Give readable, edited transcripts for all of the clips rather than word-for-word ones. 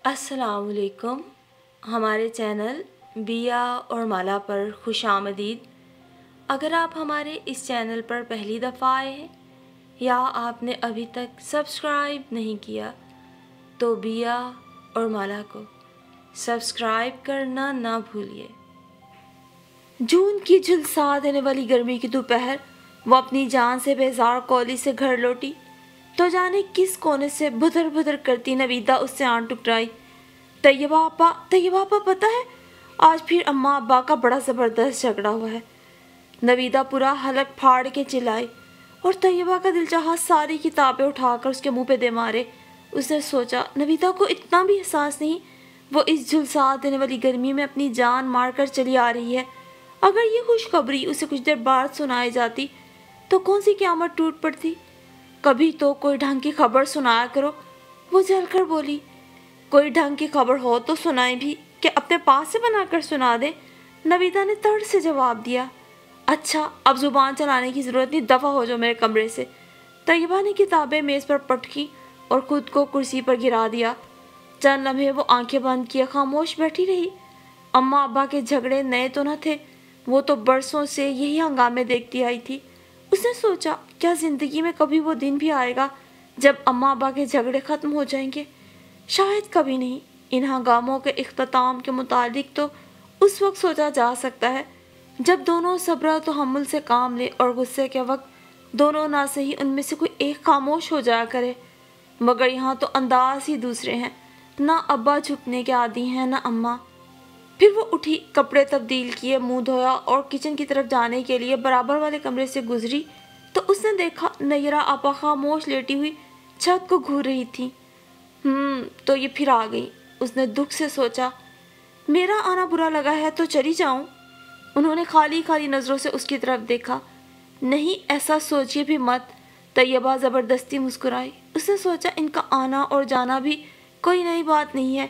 अस्सलाम वालेकुम। हमारे चैनल बिया और माला पर खुश आमदीद। अगर आप हमारे इस चैनल पर पहली दफ़ा आए हैं या आपने अभी तक सब्सक्राइब नहीं किया तो बिया और माला को सब्सक्राइब करना ना भूलिए। जून की झुलसा देने वाली गर्मी की दोपहर वो अपनी जान से बेजार कॉलेज से घर लौटी तो जाने किस कोने से भुदर भुदर करती नवीदा उससे आन टकराई। तैयबा आपा पता है आज फिर अम्मा अब्बा का बड़ा ज़बरदस्त झगड़ा हुआ है। नवीदा पूरा हलक फाड़ के चिल्लाई और तैयबा का दिल चाहा सारी किताबें उठाकर उसके मुंह पे दे मारे। उसने सोचा नवीदा को इतना भी एहसास नहीं, वो इस झुलसा देने वाली गर्मी में अपनी जान मार कर चली आ रही है। अगर ये खुशखबरी उसे कुछ देर बाद सुनाई जाती तो कौन सी क़यामत टूट पड़ती। कभी तो कोई ढंग की खबर सुनाया करो। वो जलकर बोली, कोई ढंग की खबर हो तो सुनाए भी, कि अपने पास से बनाकर सुना दे। नवीदा ने तड़ से जवाब दिया, अच्छा अब जुबान चलाने की ज़रूरत नहीं, दफ़ा हो जाओ मेरे कमरे से। तैयबा ने किताबें मेज़ पर पटकी और ख़ुद को कुर्सी पर गिरा दिया। चंद लम्हे वो आंखें बंद किए खामोश बैठी रही। अम्मा अब्बा के झगड़े नए तो न थे, वो तो बरसों से यही हंगामे देखती आई थी। उसने सोचा क्या ज़िंदगी में कभी वो दिन भी आएगा जब अम्मा अब्बा के झगड़े ख़त्म हो जाएंगे। शायद कभी नहीं। इन हंगामों के इख्तिताम के मुतालिक तो उस वक्त सोचा जा सकता है जब दोनों सब्र तहम्मुल से काम ले और गुस्से के वक्त दोनों ना सही उनमें से कोई एक खामोश हो जाया करे। मगर यहाँ तो अंदाज ही दूसरे हैं, ना अब्बा झुकने के आदी हैं ना अम्मा। फिर वो उठी, कपड़े तब्दील किए, मुंह धोया और किचन की तरफ जाने के लिए बराबर वाले कमरे से गुजरी तो उसने देखा नैरा आपा खामोश लेटी हुई छत को घूर रही थी। तो ये फिर आ गई। उसने दुख से सोचा, मेरा आना बुरा लगा है तो चली जाऊं। उन्होंने खाली खाली नज़रों से उसकी तरफ देखा। नहीं, ऐसा सोचिए भी मत। तैयबा ज़बरदस्ती मुस्कुराई। उसने सोचा इनका आना और जाना भी कोई नई बात नहीं है।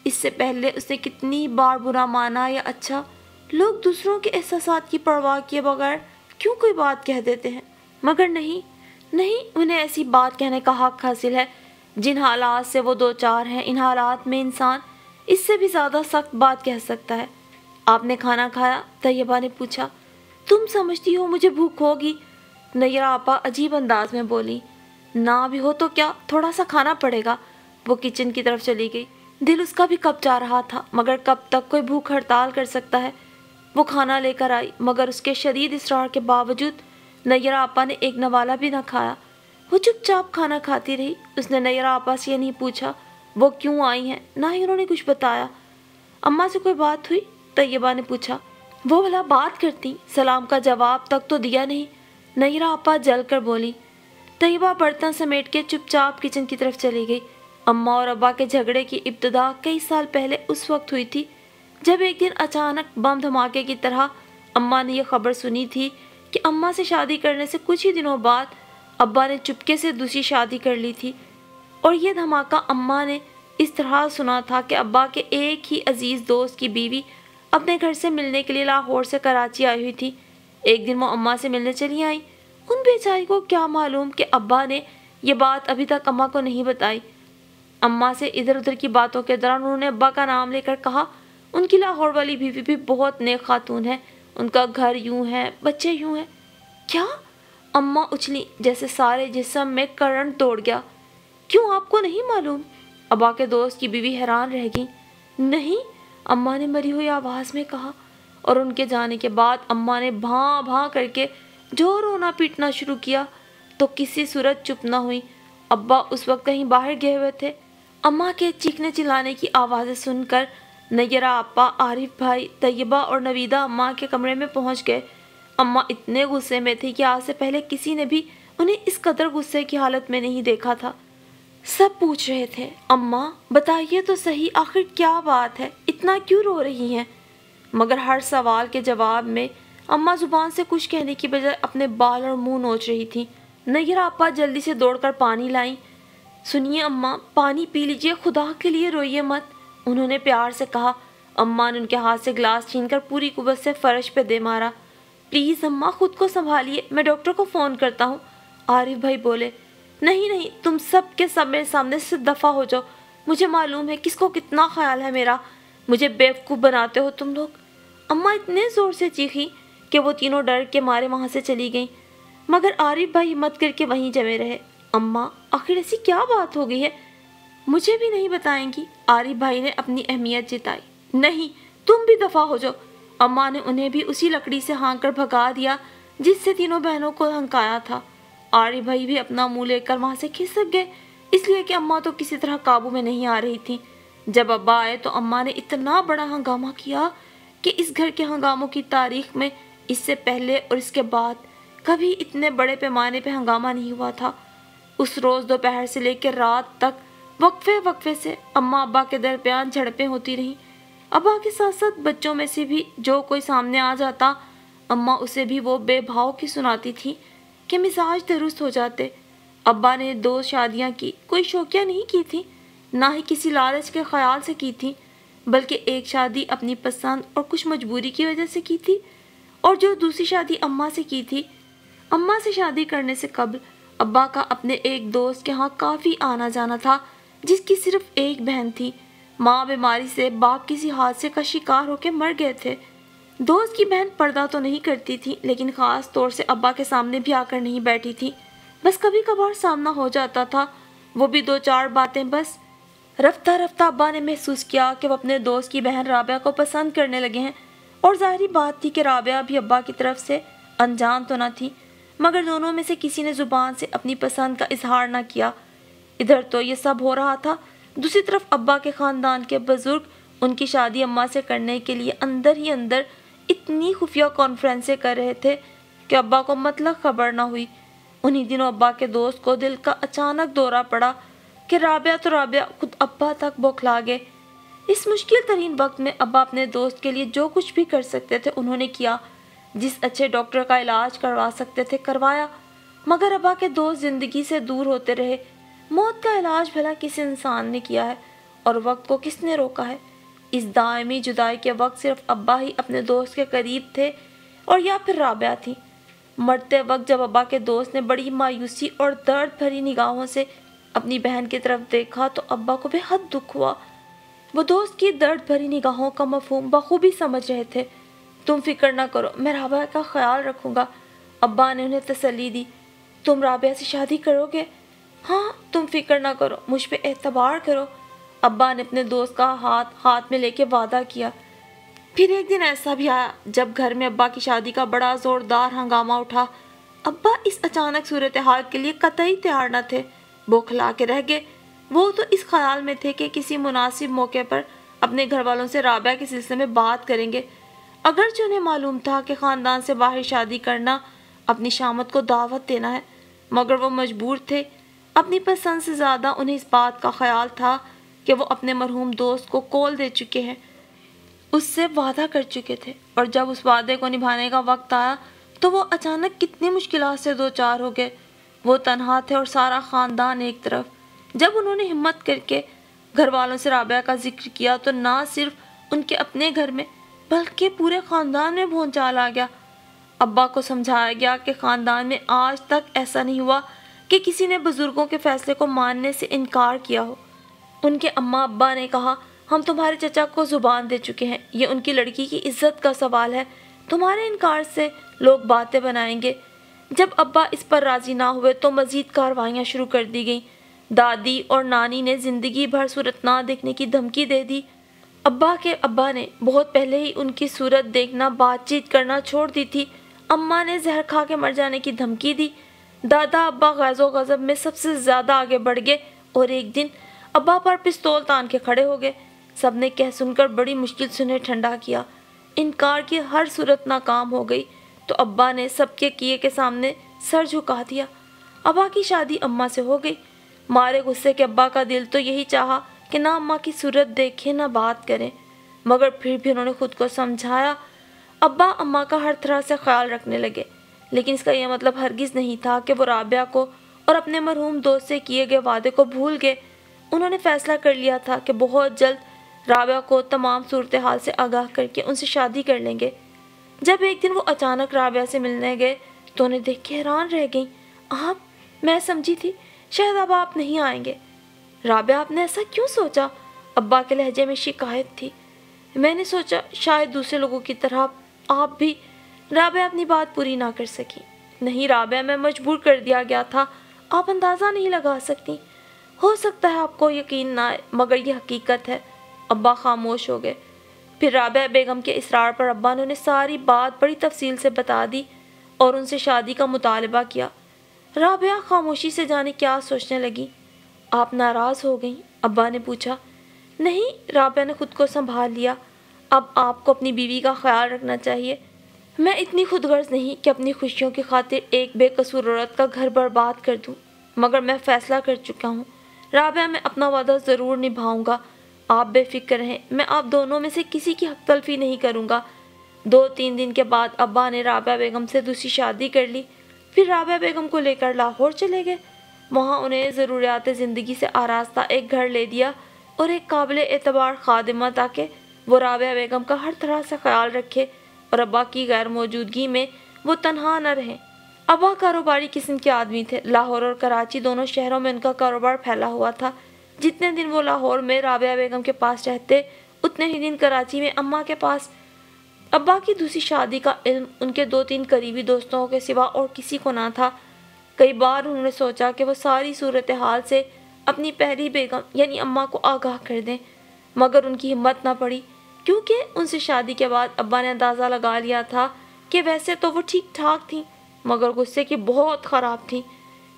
इससे पहले उसने कितनी बार बुरा माना या अच्छा, लोग दूसरों के एहसासात की परवाह किए बगैर क्यों कोई बात कह देते हैं। मगर नहीं, उन्हें ऐसी बात कहने का हक हासिल है। जिन हालात से वो दो चार हैं, इन हालात में इंसान इससे भी ज़्यादा सख्त बात कह सकता है। आपने खाना खाया? तैयबा ने पूछा। तुम समझती हो मुझे भूख होगी? नैरा आपा अजीब अंदाज में बोली। ना भी हो तो क्या, थोड़ा सा खाना पड़ेगा। वो किचन की तरफ चली गई। दिल उसका भी कब जा रहा था, मगर कब तक कोई भूख हड़ताल कर सकता है। वो खाना लेकर आई, मगर उसके शदीद इसरार के बावजूद नैरा आपा ने एक नवाला भी न खाया। वो चुपचाप खाना खाती रही। उसने नैरा आपा से ये नहीं पूछा वो क्यों आई हैं, ना ही उन्होंने कुछ बताया। अम्मा से कोई बात हुई? तैयबा ने पूछा। वो भला बात करती, सलाम का जवाब तक तो दिया नहीं। नैरा आपा जल कर बोली। तैयबा बर्तन समेट के चुपचाप किचन की तरफ चली गई। अम्मा और अब्बा के झगड़े की इब्तिदा कई साल पहले उस वक्त हुई थी जब एक दिन अचानक बम धमाके की तरह अम्मा ने यह खबर सुनी थी कि अम्मा से शादी करने से कुछ ही दिनों बाद अब्बा ने चुपके से दूसरी शादी कर ली थी। और यह धमाका अम्मा ने इस तरह सुना था कि अब्बा के एक ही अजीज़ दोस्त की बीवी अपने घर से मिलने के लिए लाहौर से कराची आई हुई थी। एक दिन वो अम्मा से मिलने चली आई। उन बेचारी को क्या मालूम कि अब्बा ने यह बात अभी तक अम्मा को नहीं बताई। अम्मा से इधर उधर की बातों के दौरान उन्होंने अब्बा का नाम लेकर कहा, उनकी लाहौर वाली बीवी भी बहुत नेक खातून है, उनका घर यूं है, बच्चे यूं हैं। क्या? अम्मा उछली जैसे सारे जिस्म में करंट तोड़ गया। क्यों, आपको नहीं मालूम? अब्बा के दोस्त की बीवी हैरान रह गई। नहीं, अम्मा ने मरी हुई आवाज़ में कहा। और उनके जाने के बाद अम्मा ने भां भां करके जो रोना पीटना शुरू किया तो किसी सूरत चुप न हुई। अब्बा उस वक्त कहीं बाहर गए हुए थे। अम्मा के चीखने चिल्लाने की आवाज़ें सुनकर नैरा आपा, आरिफ भाई, तैयबा और नवीदा अम्मा के कमरे में पहुंच गए। अम्मा इतने गुस्से में थी कि आज से पहले किसी ने भी उन्हें इस कदर गुस्से की हालत में नहीं देखा था। सब पूछ रहे थे, अम्मा बताइए तो सही, आखिर क्या बात है, इतना क्यों रो रही हैं? मगर हर सवाल के जवाब में अम्मा जुबान से कुछ कहने की बजाय अपने बाल और मुंह नोच रही थी। नैरा आपा जल्दी से दौड़कर पानी लाई। सुनिए अम्मा, पानी पी लीजिए, खुदा के लिए रोइए मत, उन्होंने प्यार से कहा। अम्मा ने उनके हाथ से गिलास छीनकर पूरी कुव्वत से फर्श पे दे मारा। प्लीज़ अम्मा, खुद को संभालिए, मैं डॉक्टर को फ़ोन करता हूँ। आरिफ भाई बोले। नहीं, तुम सब के सब मेरे सामने से दफ़ा हो जाओ। مجھے معلوم ہے کس کو کتنا خیال ہے میرا، مجھے بیوقوف بناتے ہو تم لوگ۔ اماں اتنے زور سے چیخی کہ وہ تینوں ڈر کے مارے وہاں سے چلی گئیں، مگر عارف بھائی ہمت کر کے وہیں جمے رہے۔ اماں آخر ایسی کیا بات ہو گئی ہے؟ مجھے بھی نہیں بتائیں گی؟ عارف بھائی نے اپنی اہمیت جتائی۔ نہیں، تم بھی دفع ہو جاؤ۔ اماں نے انہیں بھی اسی لکڑی سے ہانک کر بھگا دیا جس سے تینوں بہنوں کو ہنکایا تھا۔ عارف بھائی بھی اپنا منہ لے کر وہاں سے کھسک گئے، اس لیے کہ اماں تو کسی طرح قابو میں نہیں آ رہی تھی۔ جب ابا آئے تو اماں نے اتنا بڑا ہنگامہ کیا کہ اس گھر کے ہنگاموں کی تاریخ میں اس سے پہلے اور اس کے بعد کبھی اتنے بڑے پیمانے پہ ہنگامہ نہیں ہوا تھا۔ اس روز دوپہر سے لے کے رات تک وقفے سے اماں ابا کے درمیان جھڑپیں ہوتی رہیں۔ ابا کے ساتھ ساتھ بچوں میں سے بھی جو کوئی سامنے آ جاتا، اماں اسے بھی وہ بے بھاؤ کی سناتی تھی کہ مزاج درست ہو جاتے۔ ابا نے 2 شادیاں کی، کوئی شوقیہ نہیں کی تھی، نہ ہی کسی لالچ کے خیال سے کی تھی، بلکہ ایک شادی اپنی پسند اور کچھ مجبوری کی وجہ سے کی تھی، اور جو دوسری شادی اماں سے کی تھی۔ اماں سے شادی کرنے سے قبل ابا کا اپنے ایک دوست کے ہاں کافی آنا جانا تھا جس کی صرف ایک بہن تھی۔ ماں بیماری سے، باپ کسی حادثے کا شکار ہو کے مر گئے تھے۔ دوست کی بہن پردہ تو نہیں کرتی تھی، لیکن خاص طور سے ابا کے سامنے بھی آ کر نہیں بیٹھی تھی، بس کبھی کبھار سامنا ہو جاتا تھا، وہ بھی 2-4 باتیں بس۔ رفتہ رفتہ ابا نے محسوس کیا کہ وہ اپنے دوست کی بہن رابعہ کو پسند کرنے لگے ہیں، اور ظاہری بات تھی کہ رابعہ بھی ابا کی طرف سے انجان تو نہ تھی، مگر دونوں میں سے کسی نے زبان سے اپنی پسند کا اظہار نہ کیا۔ ادھر تو یہ سب ہو رہا تھا، دوسری طرف ابا کے خاندان کے بزرگ ان کی شادی اماں سے کرنے کے لیے اندر ہی اندر اتنی خفیہ کانفرنسیں کر رہے تھے کہ ابا کو مطلق خبر نہ ہوئی۔ انہی دنوں ابا کے دوست کو دل کا اچانک دورہ پڑا کہ رابعہ خود ابا تک بوکھلا گئے۔ اس مشکل ترین وقت میں ابا اپنے دوست کے لیے جو کچھ بھی کر سکتے تھے انہوں نے کیا، جس اچھے ڈاکٹر کا علاج کروا سکتے تھے کروایا، مگر ابا کے دوست زندگی سے دور ہوتے رہے۔ موت کا علاج بھلا کس انسان نے کیا ہے، اور وقت کو کس نے روکا ہے؟ اس دائمی جدائی کے وقت صرف ابا ہی اپنے دوست کے قریب تھے، اور یا پھر رابعہ تھی۔ مرتے وقت جب ابا کے دوست نے بڑی مایوسی اور درد بھری نگاہوں سے اپنی بہن کی طرف دیکھا تو ابا کو بے حد دکھ ہوا۔ وہ دوست کی درد بھری نگاہوں کا مفہوم بخوبی سمجھ رہے تھے۔ تم فکر نہ کرو، میں رابعہ کا خیال رکھوں گا، ابا نے انہیں تسلی دی۔ تم رابعہ سے شادی کرو گے؟ ہاں، تم فکر نہ کرو، مجھ پہ اعتبار کرو، ابا نے اپنے دوست کا ہاتھ میں لے کے وعدہ کیا۔ پھر ایک دن ایسا بھی آیا جب گھر میں ابا کی شادی کا بڑا زوردار ہنگامہ اٹھا۔ ابا اس اچانک صورتحال کے لیے قطعی تیار نہ تھے، بوکھلا کے رہ گئے۔ وہ تو اس خیال میں تھے کہ کسی مناسب موقع پر اپنے گھر والوں سے رابعہ کے سلسلے میں بات کریں گے۔ اگرچہ انہیں معلوم تھا کہ خاندان سے باہر شادی کرنا اپنی شامت کو دعوت دینا ہے، مگر وہ مجبور تھے۔ اپنی پسند سے زیادہ انہیں اس بات کا خیال تھا کہ وہ اپنے مرحوم دوست کو کول دے چکے ہیں، اس سے وعدہ کر چکے تھے، اور جب اس وعدے کو نبھانے کا وقت آیا تو وہ اچانک کتنی مشکلات سے دوچار ہو گئے۔ وہ تنہا تھے اور سارا خاندان ایک طرف۔ جب انہوں نے ہمت کر کے گھر والوں سے رابعہ کا ذکر کیا تو نہ صرف ان کے اپنے گھر میں بلکہ پورے خاندان میں بھونچال آ گیا۔ ابا کو سمجھایا گیا کہ خاندان میں آج تک ایسا نہیں ہوا کہ کسی نے بزرگوں کے فیصلے کو ماننے سے انکار کیا ہو۔ ان کے اماں ابا نے کہا، ہم تمہارے چچا کو زبان دے چکے ہیں، یہ ان کی لڑکی کی عزت کا سوال ہے، تمہارے انکار سے لوگ باتیں بنائیں گے۔ جب ابا اس پر راضی نہ ہوئے تو مزید کارروائیاں شروع کر دی گئیں۔ دادی اور نانی نے زندگی بھر صورت نہ دیکھنے کی دھمکی دے دی۔ ابا کے ابا نے بہت پہلے ہی ان کی صورت دیکھنا، بات چیت کرنا چھوڑ دی تھی۔ اماں نے زہر کھا کے مر جانے کی دھمکی دی۔ دادا ابا غیظ و غضب میں سب سے زیادہ آگے بڑھ گئے اور ایک دن ابا پر پستول تان کے کھڑے ہو گئے۔ سب نے کہہ سن کر بڑی مشکل سے انہیں ٹھنڈا کیا۔ انکار کی ہر صورت ناکام ہو گئی تو ابا نے سب کے کیے کے سامنے سر جھکا دیا۔ ابا کی شادی اماں سے ہو گئی۔ مارے غصے کے ابا کا دل تو یہی چاہا کہ نہ اماں کی صورت دیکھیں نہ بات کریں، مگر پھر بھی انہوں نے خود کو سمجھایا۔ ابا اماں کا ہر طرح سے خیال رکھنے لگے، لیکن اس کا یہ مطلب ہرگز نہیں تھا کہ وہ رابعہ کو اور اپنے مرحوم دوست سے کیے گئے وعدے کو بھول گئے۔ انہوں نے فیصلہ کر لیا تھا کہ بہت جلد رابعہ کو تمام صورتحال سے آگاہ کر کے ان سے شادی کر لیں گے۔ جب ایک دن وہ اچانک رابعہ سے ملنے گئے تو انہیں دیکھ کے حیران رہ گئیں۔ آپ؟ میں سمجھی تھی شاید اب آپ نہیں آئیں گے۔ रबिया, आपने ऐसा क्यों सोचा? अब्बा के लहजे में शिकायत थी। मैंने सोचा शायद दूसरे लोगों की तरह आप भी। रबिया अपनी बात पूरी ना कर सकी। नहीं रबिया, मैं मजबूर कर दिया गया था, आप अंदाज़ा नहीं लगा सकती। हो सकता है आपको यकीन ना आए, मगर ये हकीकत है। अब्बा खामोश हो गए। फिर रबिया बेगम के इसरार पर अब्बा ने उन्हें सारी बात बड़ी तफसील से बता दी और उनसे शादी का मुतालबा किया। रबिया खामोशी से जाने क्या सोचने लगी। आप नाराज़ हो गई? अब्बा ने पूछा। नहीं, रबिया ने खुद को संभाल लिया। अब आपको अपनी बीवी का ख्याल रखना चाहिए। मैं इतनी खुदगर्ज नहीं कि अपनी खुशियों की खातिर एक बेकसूर औरत का घर बर्बाद कर दूं, मगर मैं फ़ैसला कर चुका हूँ। रबिया, मैं अपना वादा ज़रूर निभाऊंगा। आप बेफिक्र रहें, मैं आप दोनों में से किसी की हक तलफी नहीं करूँगा। 2-3 दिन के बाद अब्बा ने रबिया बेगम से दूसरी शादी कर ली। फिर रबिया बेगम को लेकर लाहौर चले गए। वहाँ उन्हें ज़रूरियात ज़िंदगी से आरास्ता एक घर ले दिया और एक काबिल एतबार खादिमा, ताकि वो रबिया बेगम का हर तरह से ख्याल रखे और अब्बा की गैर मौजूदगी में वो तनहा न रहे। अब्बा कारोबारी किस्म के आदमी थे। लाहौर और कराची दोनों शहरों में उनका कारोबार फैला हुआ था। जितने दिन वो लाहौर में रबिया बेगम के पास रहते, उतने ही दिन कराची में अम्मा के पास। अब्बा की दूसरी शादी का इल्म उनके 2-3 करीबी दोस्तों के सिवा और किसी को ना था। कई बार उन्होंने सोचा कि वो सारी सूरत हाल से अपनी पहली बेगम यानी अम्मा को आगाह कर दें, मगर उनकी हिम्मत ना पड़ी, क्योंकि उनसे शादी के बाद अब्बा ने अंदाज़ा लगा लिया था कि वैसे तो वो ठीक ठाक थी, मगर गुस्से की बहुत ख़राब थी।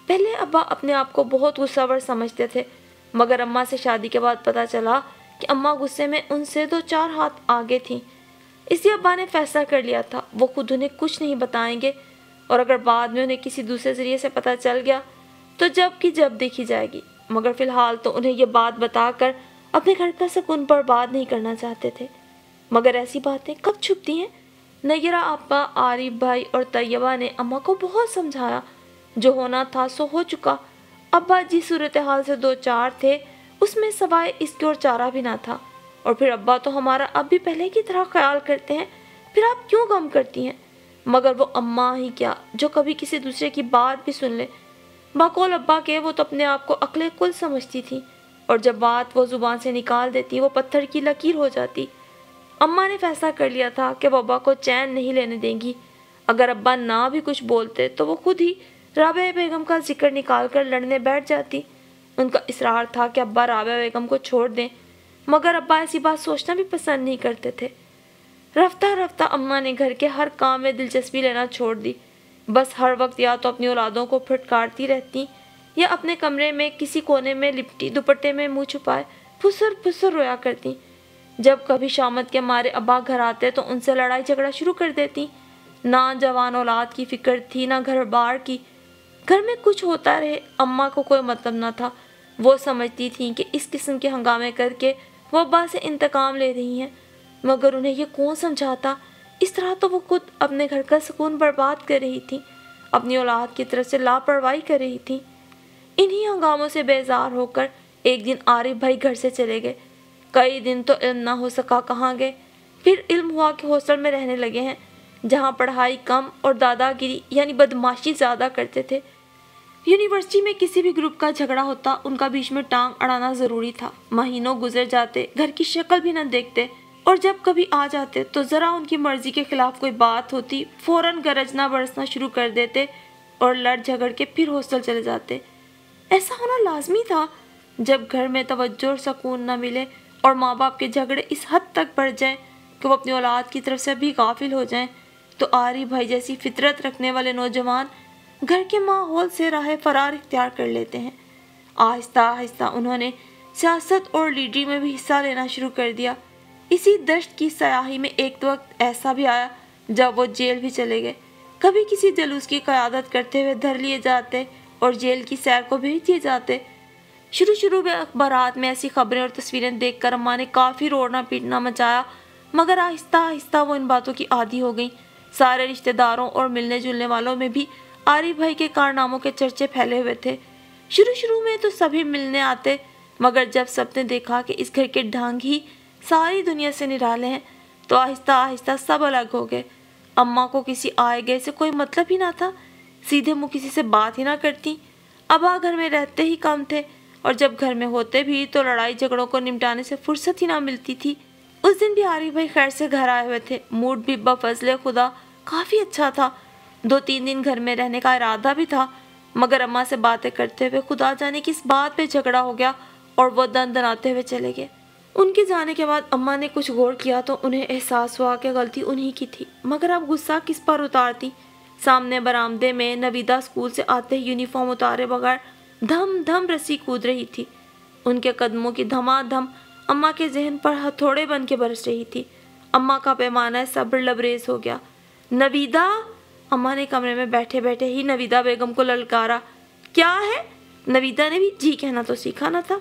पहले अब्बा अपने आप को बहुत गुस्सावर समझते थे, मगर अम्मा से शादी के बाद पता चला कि अम्मा गुस्से में उनसे 2-4 हाथ आगे थीं। इसलिए अब्बा ने फैसला कर लिया था वो खुद उन्हें कुछ नहीं बताएंगे, और अगर बाद में उन्हें किसी दूसरे ज़रिए से पता चल गया तो जब की जब देखी जाएगी, मगर फ़िलहाल तो उन्हें ये बात बताकर अपने घर का सुकून बर्बाद नहीं करना चाहते थे। मगर ऐसी बातें कब छुपती हैं? नैरा आपा, आरिफ भाई और तैयबा ने अम्मा को बहुत समझाया। जो होना था सो हो चुका। अब्बा जिस सूरत हाल से 2-4 थे, उसमें सवाए इसके और चारा भी ना था। और फिर अब्बा तो हमारा अब भी पहले की तरह ख्याल करते हैं, फिर आप क्यों गम करती हैं? मगर वो अम्मा ही क्या, जो कभी किसी दूसरे की बात भी सुन ले। बकौल अब्बा के, वो तो अपने आप को अक्ले कुल समझती थी, और जब बात वो ज़ुबान से निकाल देती वो पत्थर की लकीर हो जाती। अम्मा ने फैसला कर लिया था कि वो अब्बा को चैन नहीं लेने देंगी। अगर अब्बा ना भी कुछ बोलते तो वो खुद ही रबिया बेगम का जिक्र निकाल कर लड़ने बैठ जाती। उनका इसरार था कि अब्बा रबिया बेगम को छोड़ दें, मगर अब्बा ऐसी बात सोचना भी पसंद नहीं करते थे। रफ्ता रफ्ता अम्मा ने घर के हर काम में दिलचस्पी लेना छोड़ दी। बस हर वक्त या तो अपनी औलादों को फटकारती रहती, या अपने कमरे में किसी कोने में लिपटी दुपट्टे में मुंह छुपाए फुसर फुसर रोया करती। जब कभी शामत के मारे अब्बा घर आते तो उनसे लड़ाई झगड़ा शुरू कर देती। ना जवान औलाद की फिक्र थी, ना घर बार की। घर में कुछ होता रहे, अम्मा को कोई मतलब ना था। वो समझती थी कि इस किस्म के हंगामे करके वो अब्बा से इंतकाम ले रही हैं, मगर उन्हें ये कौन समझाता। इस तरह तो वो खुद अपने घर का सुकून बर्बाद कर रही थी, अपनी औलाद की तरफ से लापरवाही कर रही थी। इन्हीं हंगामों से बेजार होकर एक दिन आरिफ भाई घर से चले गए। कई दिन तो इल्म ना हो सका कहाँ गए। फिर इल्म हुआ कि हॉस्टल में रहने लगे हैं, जहाँ पढ़ाई कम और दादागिरी यानी बदमाशी ज़्यादा करते थे। यूनिवर्सिटी में किसी भी ग्रुप का झगड़ा होता, उनका बीच में टांग अड़ाना ज़रूरी था। महीनों गुजर जाते, घर की शक्ल भी न देखते, और जब कभी आ जाते तो ज़रा उनकी मर्ज़ी के खिलाफ कोई बात होती, फ़ौरन गरजना बरसना शुरू कर देते और लड़ झगड़ के फिर हॉस्टल चले जाते। ऐसा होना लाजमी था। जब घर में तवज्जो और सुकून न मिले और माँ बाप के झगड़े इस हद तक बढ़ जाएं कि वो अपनी औलाद की तरफ से भी गाफिल हो जाएं, तो आरिफ भाई जैसी फितरत रखने वाले नौजवान घर के माहौल से राह फरार इख्तियार कर लेते हैं। आहिस्ता आहिस्ता उन्होंने सियासत और लीडरी में भी हिस्सा लेना शुरू कर दिया। इसी दश्त की सयाही में एक तो वक्त ऐसा भी आया जब वो जेल भी चले गए। कभी किसी जलूस की क़यादत करते हुए धर लिए जाते और जेल की सैर को भेज दिए जाते। शुरू में अखबारात में ऐसी खबरें और तस्वीरें देखकर अम्मा ने काफ़ी रोना पीटना मचाया, मगर आहिस्ता आहिस्ता वो इन बातों की आदी हो गई। सारे रिश्तेदारों और मिलने जुलने वालों में भी आरिफ भाई के कारनामों के चर्चे फैले हुए थे। शुरू में तो सभी मिलने आते, मगर जब सबने देखा कि इस घर के ढंग ही सारी दुनिया से निराले हैं, तो आहिस्ता आहिस्ता सब अलग हो गए। अम्मा को किसी आए गए से कोई मतलब ही ना था, सीधे मुँह किसी से बात ही ना करती। अब्बा घर में रहते ही कम थे और जब घर में होते भी तो लड़ाई झगड़ों को निपटाने से फुर्सत ही ना मिलती थी। उस दिन भी आरिफ भाई खैर से घर आए हुए थे। मूड भी बफजले खुदा काफ़ी अच्छा था। 2-3 दिन घर में रहने का इरादा भी था, मगर अम्मा से बातें करते हुए खुदा जाने किस बात पे झगड़ा हो गया और वो दनाते हुए चले गए। उनके जाने के बाद अम्मा ने कुछ गौर किया तो उन्हें एहसास हुआ कि गलती उन्हीं की थी, मगर अब गुस्सा किस पर उतारती। सामने बरामदे में नवीदा स्कूल से आते ही यूनिफॉर्म उतारे बगैर धम धम रस्सी कूद रही थी। उनके कदमों की धमाधम अम्मा के जहन पर हथौड़े बन के बरस रही थी। अम्मा का पैमाना सब्र लबरेज हो गया। नवीदा! अम्मा ने कमरे में बैठे बैठे ही नवीदा बेगम को ललकारा। क्या है? नवीदा ने भी जी कहना तो सीखा न था।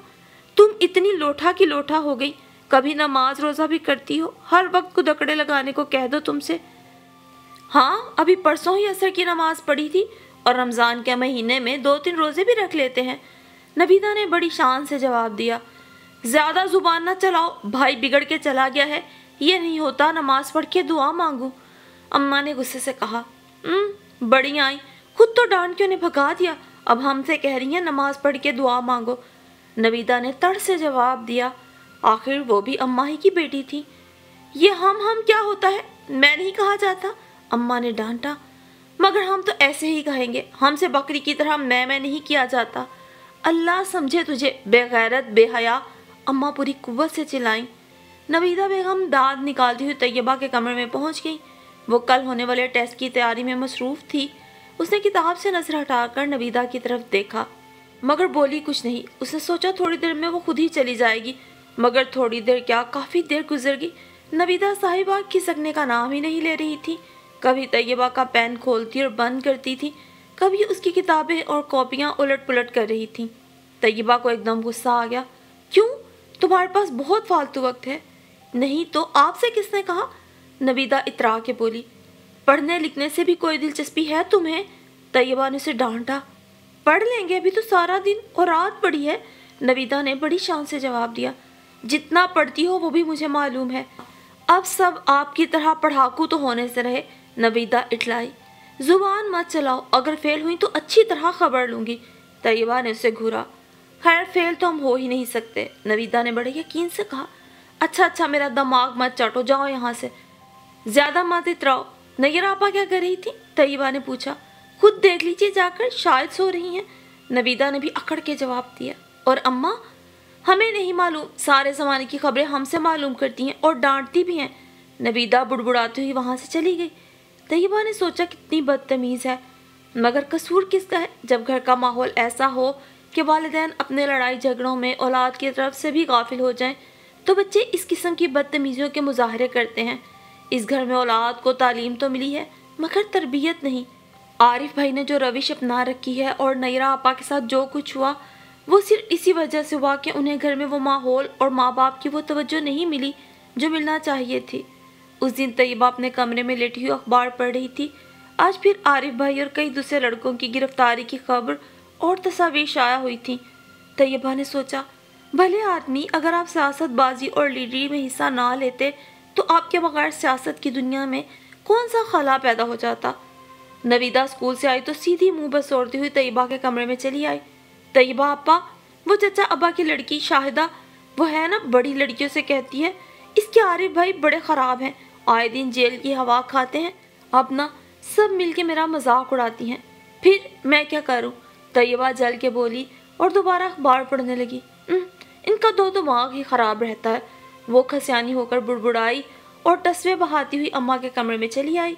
तुम इतनी लोठा की लोठा हो गई, कभी नमाज रोज़ा भी करती हो, हर वक्त को दकड़े लगाने को कह दो तुमसे। हाँ, अभी परसों ही असर की नमाज पढ़ी थी और रमज़ान के महीने में 2-3 रोज़े भी रख लेते हैं। नवीदा ने बड़ी शान से जवाब दिया। ज़्यादा जुबान ना चलाओ, भाई बिगड़ के चला गया है, ये नहीं होता नमाज पढ़ के दुआ मांगू। अम्मा ने गुस्से से कहा। बड़ी आई, खुद तो डांट के उन्हें भगा दिया, अब हमसे कह रही हैं नमाज पढ़ के दुआ मांगो। नवीदा ने तड़ से जवाब दिया। आखिर वो भी अम्मा ही की बेटी थी। ये हम क्या होता है? मैं नहीं कहा जाता, अम्मा ने डांटा। मगर हम तो ऐसे ही कहेंगे, हमसे बकरी की तरह मैं नहीं किया जाता। अल्लाह समझे तुझे, बेगैरत बेहया, अम्मा पूरी कुव्वत से चिल्लाई। नवीदा बेगम दाद निकालती हुई तैयबा के कमरे में पहुंच गई। वो कल होने वाले टेस्ट की तैयारी में मसरूफ थी। उसने किताब से नजर हटाकर नवीदा की तरफ देखा, मगर बोली कुछ नहीं। उसने सोचा थोड़ी देर में वो खुद ही चली जाएगी, मगर थोड़ी देर क्या, काफ़ी देर गुजर गई। नवीदा साहिबा खिसकने का नाम ही नहीं ले रही थी। कभी तैयबा का पेन खोलती और बंद करती थी, कभी उसकी किताबें और कॉपियाँ उलट पुलट कर रही थी। तैयबा को एकदम गुस्सा आ गया। क्यों? तुम्हारे पास बहुत फालतू वक्त है। नहीं तो आपसे किसने कहा? नवीदा इतरा के बोली। पढ़ने लिखने से भी कोई दिलचस्पी है तुम्हें? तैयबा ने उसे डांटा। पढ़ लेंगे, अभी तो सारा दिन और रात पड़ी है, नवीदा ने बड़ी शान से जवाब दिया। जितना पढ़ती हो वो भी मुझे मालूम है। अब सब आपकी तरह पढ़ाकू तो होने से रहे, नवीदा इटलाई। जुबान मत चलाओ, अगर फेल हुई तो अच्छी तरह खबर लूंगी, तैयबा ने उसे घूरा। खैर फेल तो हम हो ही नहीं सकते, नवीदा ने बड़े यकीन से कहा। अच्छा, मेरा दिमाग मत चाटो, जाओ यहाँ से, ज्यादा मत इतराओ। नैयर आपा क्या कर रही थी? तैयबा ने पूछा। खुद देख लीजिए जाकर, शायद सो रही हैं, नवीदा ने भी अकड़ के जवाब दिया। और अम्मा? हमें नहीं मालूम, सारे ज़माने की खबरें हमसे मालूम करती हैं और डांटती भी हैं, नवीदा बुड़बुड़ाती हुई वहाँ से चली गई। तैयबा ने सोचा कितनी बदतमीज़ है, मगर कसूर किसका है? जब घर का माहौल ऐसा हो कि वालिदैन अपने लड़ाई झगड़ों में औलाद की तरफ से भी गाफिल हो जाएं, तो बच्चे इस किस्म की बदतमीज़ियों के मुजाहरे करते हैं। इस घर में औलाद को तालीम तो मिली है, मगर तरबियत नहीं। आरिफ भाई ने जो रविश अपना रखी है और नैरा आपा के साथ जो कुछ हुआ, वो सिर्फ इसी वजह से हुआ कि उन्हें घर में वो माहौल और माँ बाप की वो तवज्जो नहीं मिली जो मिलना चाहिए थी। उस दिन तैयबा अपने कमरे में लेटी हुई अखबार पढ़ रही थी। आज फिर आरिफ भाई और कई दूसरे लड़कों की गिरफ्तारी की खबर और तस्वीर शाया हुई थी। तैयबा ने सोचा, भले आदमी, अगर आप सियासतबाजी और लीडरी में हिस्सा ना लेते तो आपके बगैर सियासत की दुनिया में कौन सा खला पैदा हो जाता। नवीदा स्कूल से आई तो सीधी मुंह बसोड़ती हुई तैयबा के कमरे में चली आई। तैयबा आपा, वो चचा अब्बा की लड़की शाहिदा, वो है ना, बड़ी लड़कियों से कहती है इसके आरिफ भाई बड़े ख़राब हैं, आए दिन जेल की हवा खाते हैं, अब ना सब मिलके मेरा मजाक उड़ाती हैं, फिर मैं क्या करूं? तैयबा जल के बोली और दोबारा अखबार पढ़ने लगी। इनका दो दिमाग ही ख़राब रहता है, वो खसियानी होकर बुड़बुड़ाई और तस्वे बहाती हुई अम्मा के कमरे में चली आई।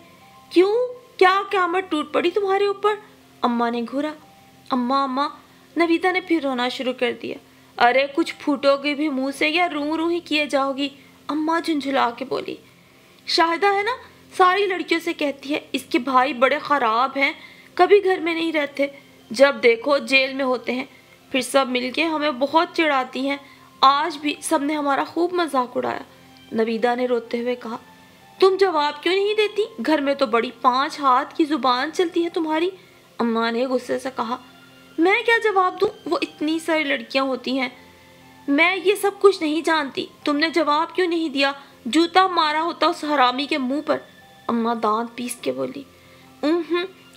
क्यों, क्या क़यामत टूट पड़ी तुम्हारे ऊपर? अम्मा ने घूरा। अम्मा, नवीदा ने फिर रोना शुरू कर दिया। अरे कुछ फूटोगे भी मुंह से या रू ही किए जाओगी? अम्मा झुंझुला के बोली। शाहिदा है ना, सारी लड़कियों से कहती है इसके भाई बड़े ख़राब हैं, कभी घर में नहीं रहते, जब देखो जेल में होते हैं, फिर सब मिलके हमें बहुत चिढ़ाती हैं, आज भी सब ने हमारा खूब मजाक उड़ाया, नवीदा ने रोते हुए कहा। तुम जवाब क्यों नहीं देती? घर में तो बड़ी 5 हाथ की जुबान चलती है तुम्हारी, अम्मा ने गुस्से से कहा। मैं क्या जवाब दूं? वो इतनी सारी लड़कियां होती हैं, मैं ये सब कुछ नहीं जानती, तुमने जवाब क्यों नहीं दिया? जूता मारा होता उस हरामी के मुंह पर, अम्मा दांत पीस के बोली।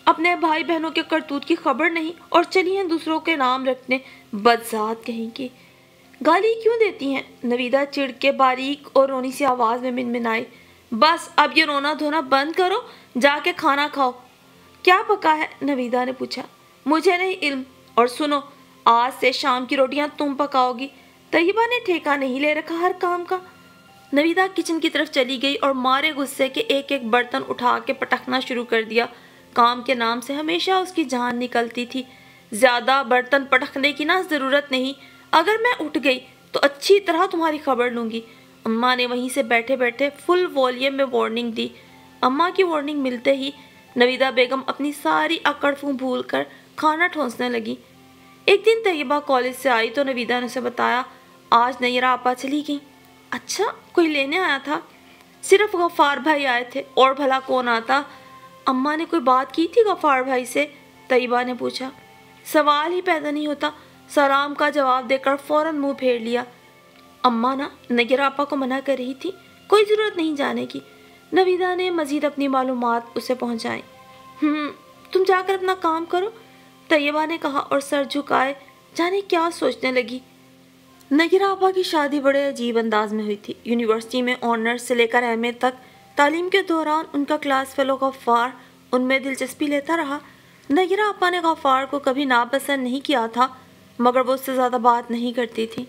اپنے بھائی بہنوں کے کرتوت کی خبر نہیں اور چلی ہیں دوسروں کے نام رکھنے، بدذات کہیں کی۔ گالی کیوں دیتی ہیں؟ نویدہ چڑ کے باریک اور رونی سی آواز میں منمنائی۔ بس اب یہ رونا دھونا بند کرو، جا کے کھانا کھاؤ۔ کیا پکا ہے؟ نویدہ نے پوچھا۔ مجھے نہیں علم، اور سنو، آج سے شام کی روٹیاں تم پکاؤ گی۔ طیبہ نے ٹھیکہ نہیں لے رکھا ہر کام کا۔ نویدہ کچن کی طرف چلی گئی اور مارے غصے کے ایک ایک برتن اٹھا کے پٹکنا شروع کر دیا۔ کام کے نام سے ہمیشہ اس کی جان نکلتی تھی۔ زیادہ برتن پٹکنے کی نہ ضرورت نہیں، اگر میں اٹھ گئی تو اچھی طرح تمہاری خبر لوں گی۔ اماں نے وہیں سے بیٹھے بیٹھے فل والیوم میں وارننگ دی۔ اماں کی وارننگ ملتے ہی نویدہ بیگم اپنی ساری اکڑ فوں بھول کر کھانا ٹھونسنے لگی۔ ایک دن طیبہ کالج سے آئی تو نویدہ نے اسے بتایا، آج نیرہ آپا چلی گئیں۔ اچھا، کوئی لینے آیا تھا؟ صرف غفار بھائی آئے تھے، اور بھلا کون آتا؟ اماں نے کوئی بات کی تھی غفار بھائی سے؟ طیبہ نے پوچھا۔ سوال ہی پیدا نہیں ہوتا، سلام کا جواب دے کر فوراً منہ پھیر لیا۔ اماں نا نیرہ آپا کو منع کر رہی تھی، کوئی ضرورت نہیں جانے کی۔ نویدہ نے مزید اپنی معلومات اسے پہنچائیں۔ تم جا کر اپنا کام کرو، طیبہ نے کہا اور سر جھکائے جانے کیا سوچنے لگی۔ نیرہ آپا کی شادی بڑے عجیب انداز میں ہوئی تھی۔ یونیورسٹی میں آنرز سے لے کر ایم اے تک تعلیم کے دوران ان کا کلاس فیلو غفار ان میں دلچسپی لیتا رہا۔ نیرہ آپا نے غفار کو کبھی ناپسند نہیں کیا تھا، مگر وہ اس سے زیادہ بات نہیں کرتی تھی۔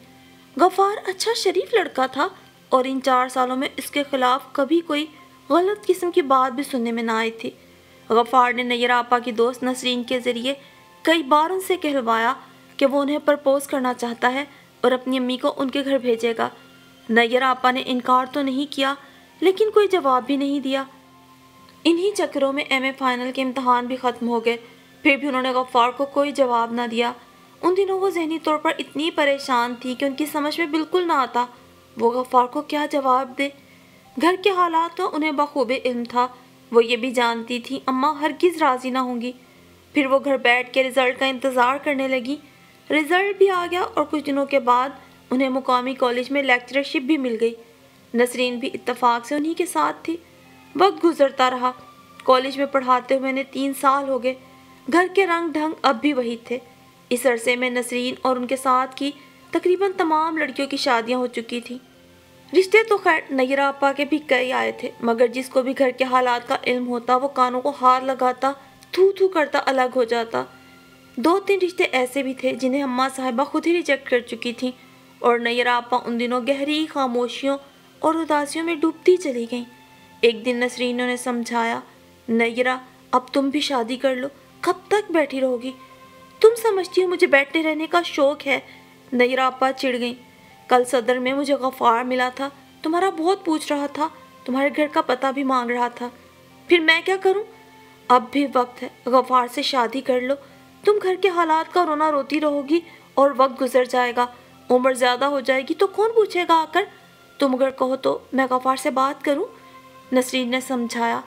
غفار اچھا شریف لڑکا تھا اور ان 4 سالوں میں اس کے خلاف کبھی کوئی غلط قسم کی بات بھی سننے میں نہ آئی تھی۔ غفار نے نیرہ آپا کی دوست نسرین کے ذریعے کئی بار ان سے کہلوایا کہ وہ انہیں پرپوز کرنا چاہتا ہے اور اپنی امی کو ان کے گھر بھیجے گا۔ نیرہ آپا نے انکار تو نہیں کیا، لیکن کوئی جواب بھی نہیں دیا۔ انہی چکروں میں ایم اے فائنل کے امتحان بھی ختم ہو گئے، پھر بھی انہوں نے غفار کو کوئی جواب نہ دیا۔ ان دنوں وہ ذہنی طور پر اتنی پریشان تھی کہ ان کی سمجھ میں بالکل نہ آتا وہ غفار کو کیا جواب دے۔ گھر کے حالات تو انہیں بخوبی علم تھا، وہ یہ بھی جانتی تھی اماں ہرگز راضی نہ ہوں گی۔ پھر وہ گھر بیٹھ کے رزلٹ کا انتظار کرنے لگی۔ رزلٹ بھی آ گیا اور کچھ دنوں کے بعد انہیں مقامی کالج میں لیکچرشپ بھی مل گئی۔ نسرین بھی اتفاق سے انہی کے ساتھ تھی۔ وقت گزرتا رہا، کالج میں پڑھاتے ہوئے انہیں 3 سال ہو گئے۔ گھر کے رنگ ڈھنگ اب بھی وہی تھے۔ اس عرصے میں نسرین اور ان کے ساتھ کی تقریباً تمام لڑکیوں کی شادیاں ہو چکی تھیں۔ رشتے تو خیر نیرہ آپا کے بھی کئی آئے تھے، مگر جس کو بھی گھر کے حالات کا علم ہوتا وہ کانوں کو ہاتھ لگاتا، تھو تھو کرتا الگ ہو جاتا۔ 2-3 رشتے ایسے بھی تھے جنہیں اماں صاحبہ خود ہی ریجیکٹ کر چکی تھیں، اور نیرہ آپا ان دنوں گہری خاموشیوں اور اداسیوں میں ڈوبتی چلی گئیں۔ ایک دن نسرین نے انہیں سمجھایا، نیرہ اب تم بھی شادی کر لو، کب تک بیٹھی رہو گی؟ تم سمجھتی ہو مجھے بیٹھے رہنے کا شوق ہے؟ نیرہ آپا چڑ گئیں۔ کل صدر میں مجھے غفار ملا تھا، تمہارا بہت پوچھ رہا تھا، تمہارے گھر کا پتہ بھی مانگ رہا تھا۔ پھر میں کیا کروں؟ اب بھی وقت ہے، غفار سے شادی کر لو۔ تم گھر کے حالات کا رونا روتی رہو گی اور وقت گزر جائے گا، عمر زیادہ ہو جائے گی تو کون پوچھے گا آ کر؟ تم اگر کہو تو میں غفار سے بات کروں، نسرین نے سمجھایا۔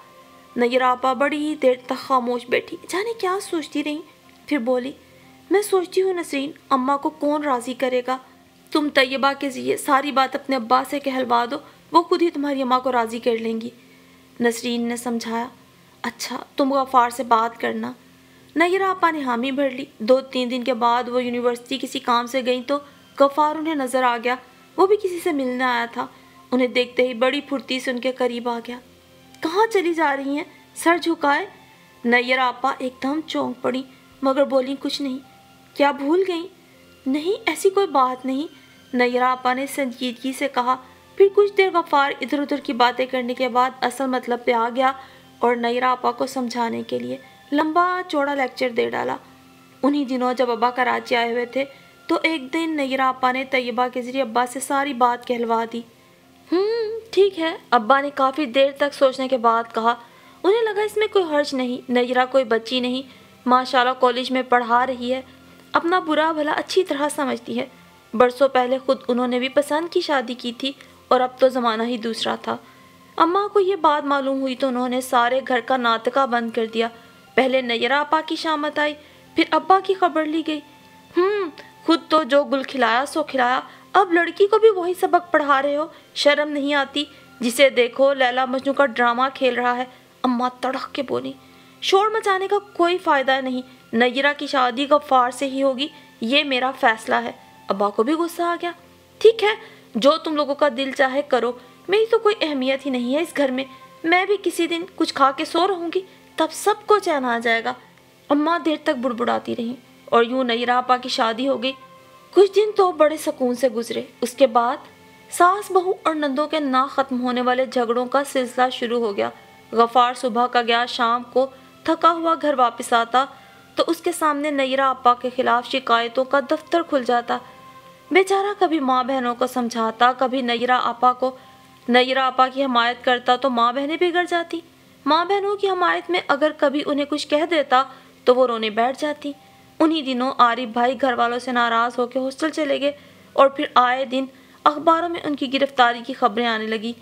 نیرہ آپا بڑی دیر تک خاموش بیٹھی، جانے کیا سوچتی رہیں، پھر بولی، میں سوچتی ہوں نسرین، اماں کو کون راضی کرے گا؟ تم طیبہ کے ذریعے ساری بات اپنے ابا سے کہلوا دو، وہ خود ہی تمہاری اماں کو راضی کر لیں گی۔ نسرین نے سمجھایا۔ اچھا، تم غفار سے بات کرنا۔ نیرہ آپا نے حامی بھر لی۔ 2-3 دن کے بعد وہ یونیورسٹی کسی کام سے گئیں تو غفار انہیں نظر آ گیا۔ وہ بھی کسی سے ملنے آیا تھا۔ انہیں دیکھتے ہی بڑی پھرتی سے ان کے قریب آ گیا۔ کہاں چلی جا رہی ہیں؟ سر جھکائے نیرہ آپا ایک دم چونک پڑی، مگر بولی کچھ نہیں۔ کیا بھول گئیں؟ نہیں، ایسی کوئی بات نہیں، نیرہ آپا نے سنجیدگی سے کہا۔ پھر کچھ دیر غفار ادھر ادھر کی باتیں کرنے کے بعد اصل مطلب پہ آ گیا اور نیرہ آپا کو سمجھانے کے لیے لمبا چوڑا لیکچر دے ڈالا۔ انہی دنوں جب ابا کراچی آئے ہوئے تھے تو ایک دن نیرہ آپا نے طیبہ کے ذریعے ابا سے ساری بات کہلوا دی۔ ٹھیک ہے، ابا نے کافی دیر تک سوچنے کے بعد کہا۔ انہیں لگا اس میں کوئی حرج نہیں، نیرہ کوئی بچی نہیں، ماشاءاللہ کالج میں پڑھا رہی ہے، اپنا برا بھلا اچھی طرح سمجھتی ہے۔ برسوں پہلے خود انہوں نے بھی پسند کی شادی کی تھی اور اب تو زمانہ ہی دوسرا تھا۔ اماں کو یہ بات معلوم ہوئی تو انہوں نے سارے گھر کا ناطقہ بند کر دیا۔ پہلے نیرہ آپا کی شامت آئی، پھر ابا کی خبر لی گئی۔ خود تو جو گل کھلایا سو کھلایا، اب لڑکی کو بھی وہی سبق پڑھا رہے ہو، شرم نہیں آتی؟ جسے دیکھو لیلا مجنو کا ڈرامہ کھیل رہا ہے۔ اماں تڑک کے بولی۔ شور مچانے کا کوئی فائدہ نہیں، نیرہ کی شادی غفار سے ہی ہوگی، یہ میرا فیصلہ ہے۔ ابا کو بھی غصہ آ گیا۔ ٹھیک ہے، جو تم لوگوں کا دل چاہے کرو، میری تو کوئی اہمیت ہی نہیں ہے اس گھر میں، میں بھی کسی دن کچھ کھا کے سو رہوں گی، تب سب کو چین آ جائے گا۔ اماں دیر تک بڑبڑاتی رہیں اور یوں نیرہ آپا کی شادی ہو گئی۔ کچھ دن تو بڑے سکون سے گزرے۔ اس کے بعد ساس بہو اور نندوں کے نہ ختم ہونے والے جھگڑوں کا سلسلہ شروع ہو گیا۔ غفار صبح کا گیا، شام کو تھکا ہوا گھر واپس آتا تو اس کے سامنے نیرہ آپا کے خلاف شکایتوں کا دفتر کھل جاتا۔ بیچارہ کبھی ماں بہنوں کو سمجھاتا، کبھی نیرہ آپا کو۔ نیرہ آپا کی حمایت کرتا تو ماں بہنیں بگڑ جاتی، ماں بہنوں کی حمایت میں اگر کبھی انہیں کچھ کہہ دیتا تو وہ رونے بیٹھ جاتی۔ انہی دنوں عارف بھائی گھر والوں سے ناراض ہو کے ہاسٹل چلے گئے اور پھر آئے دن اخباروں میں ان کی گرفتاری کی خبریں آنے لگی۔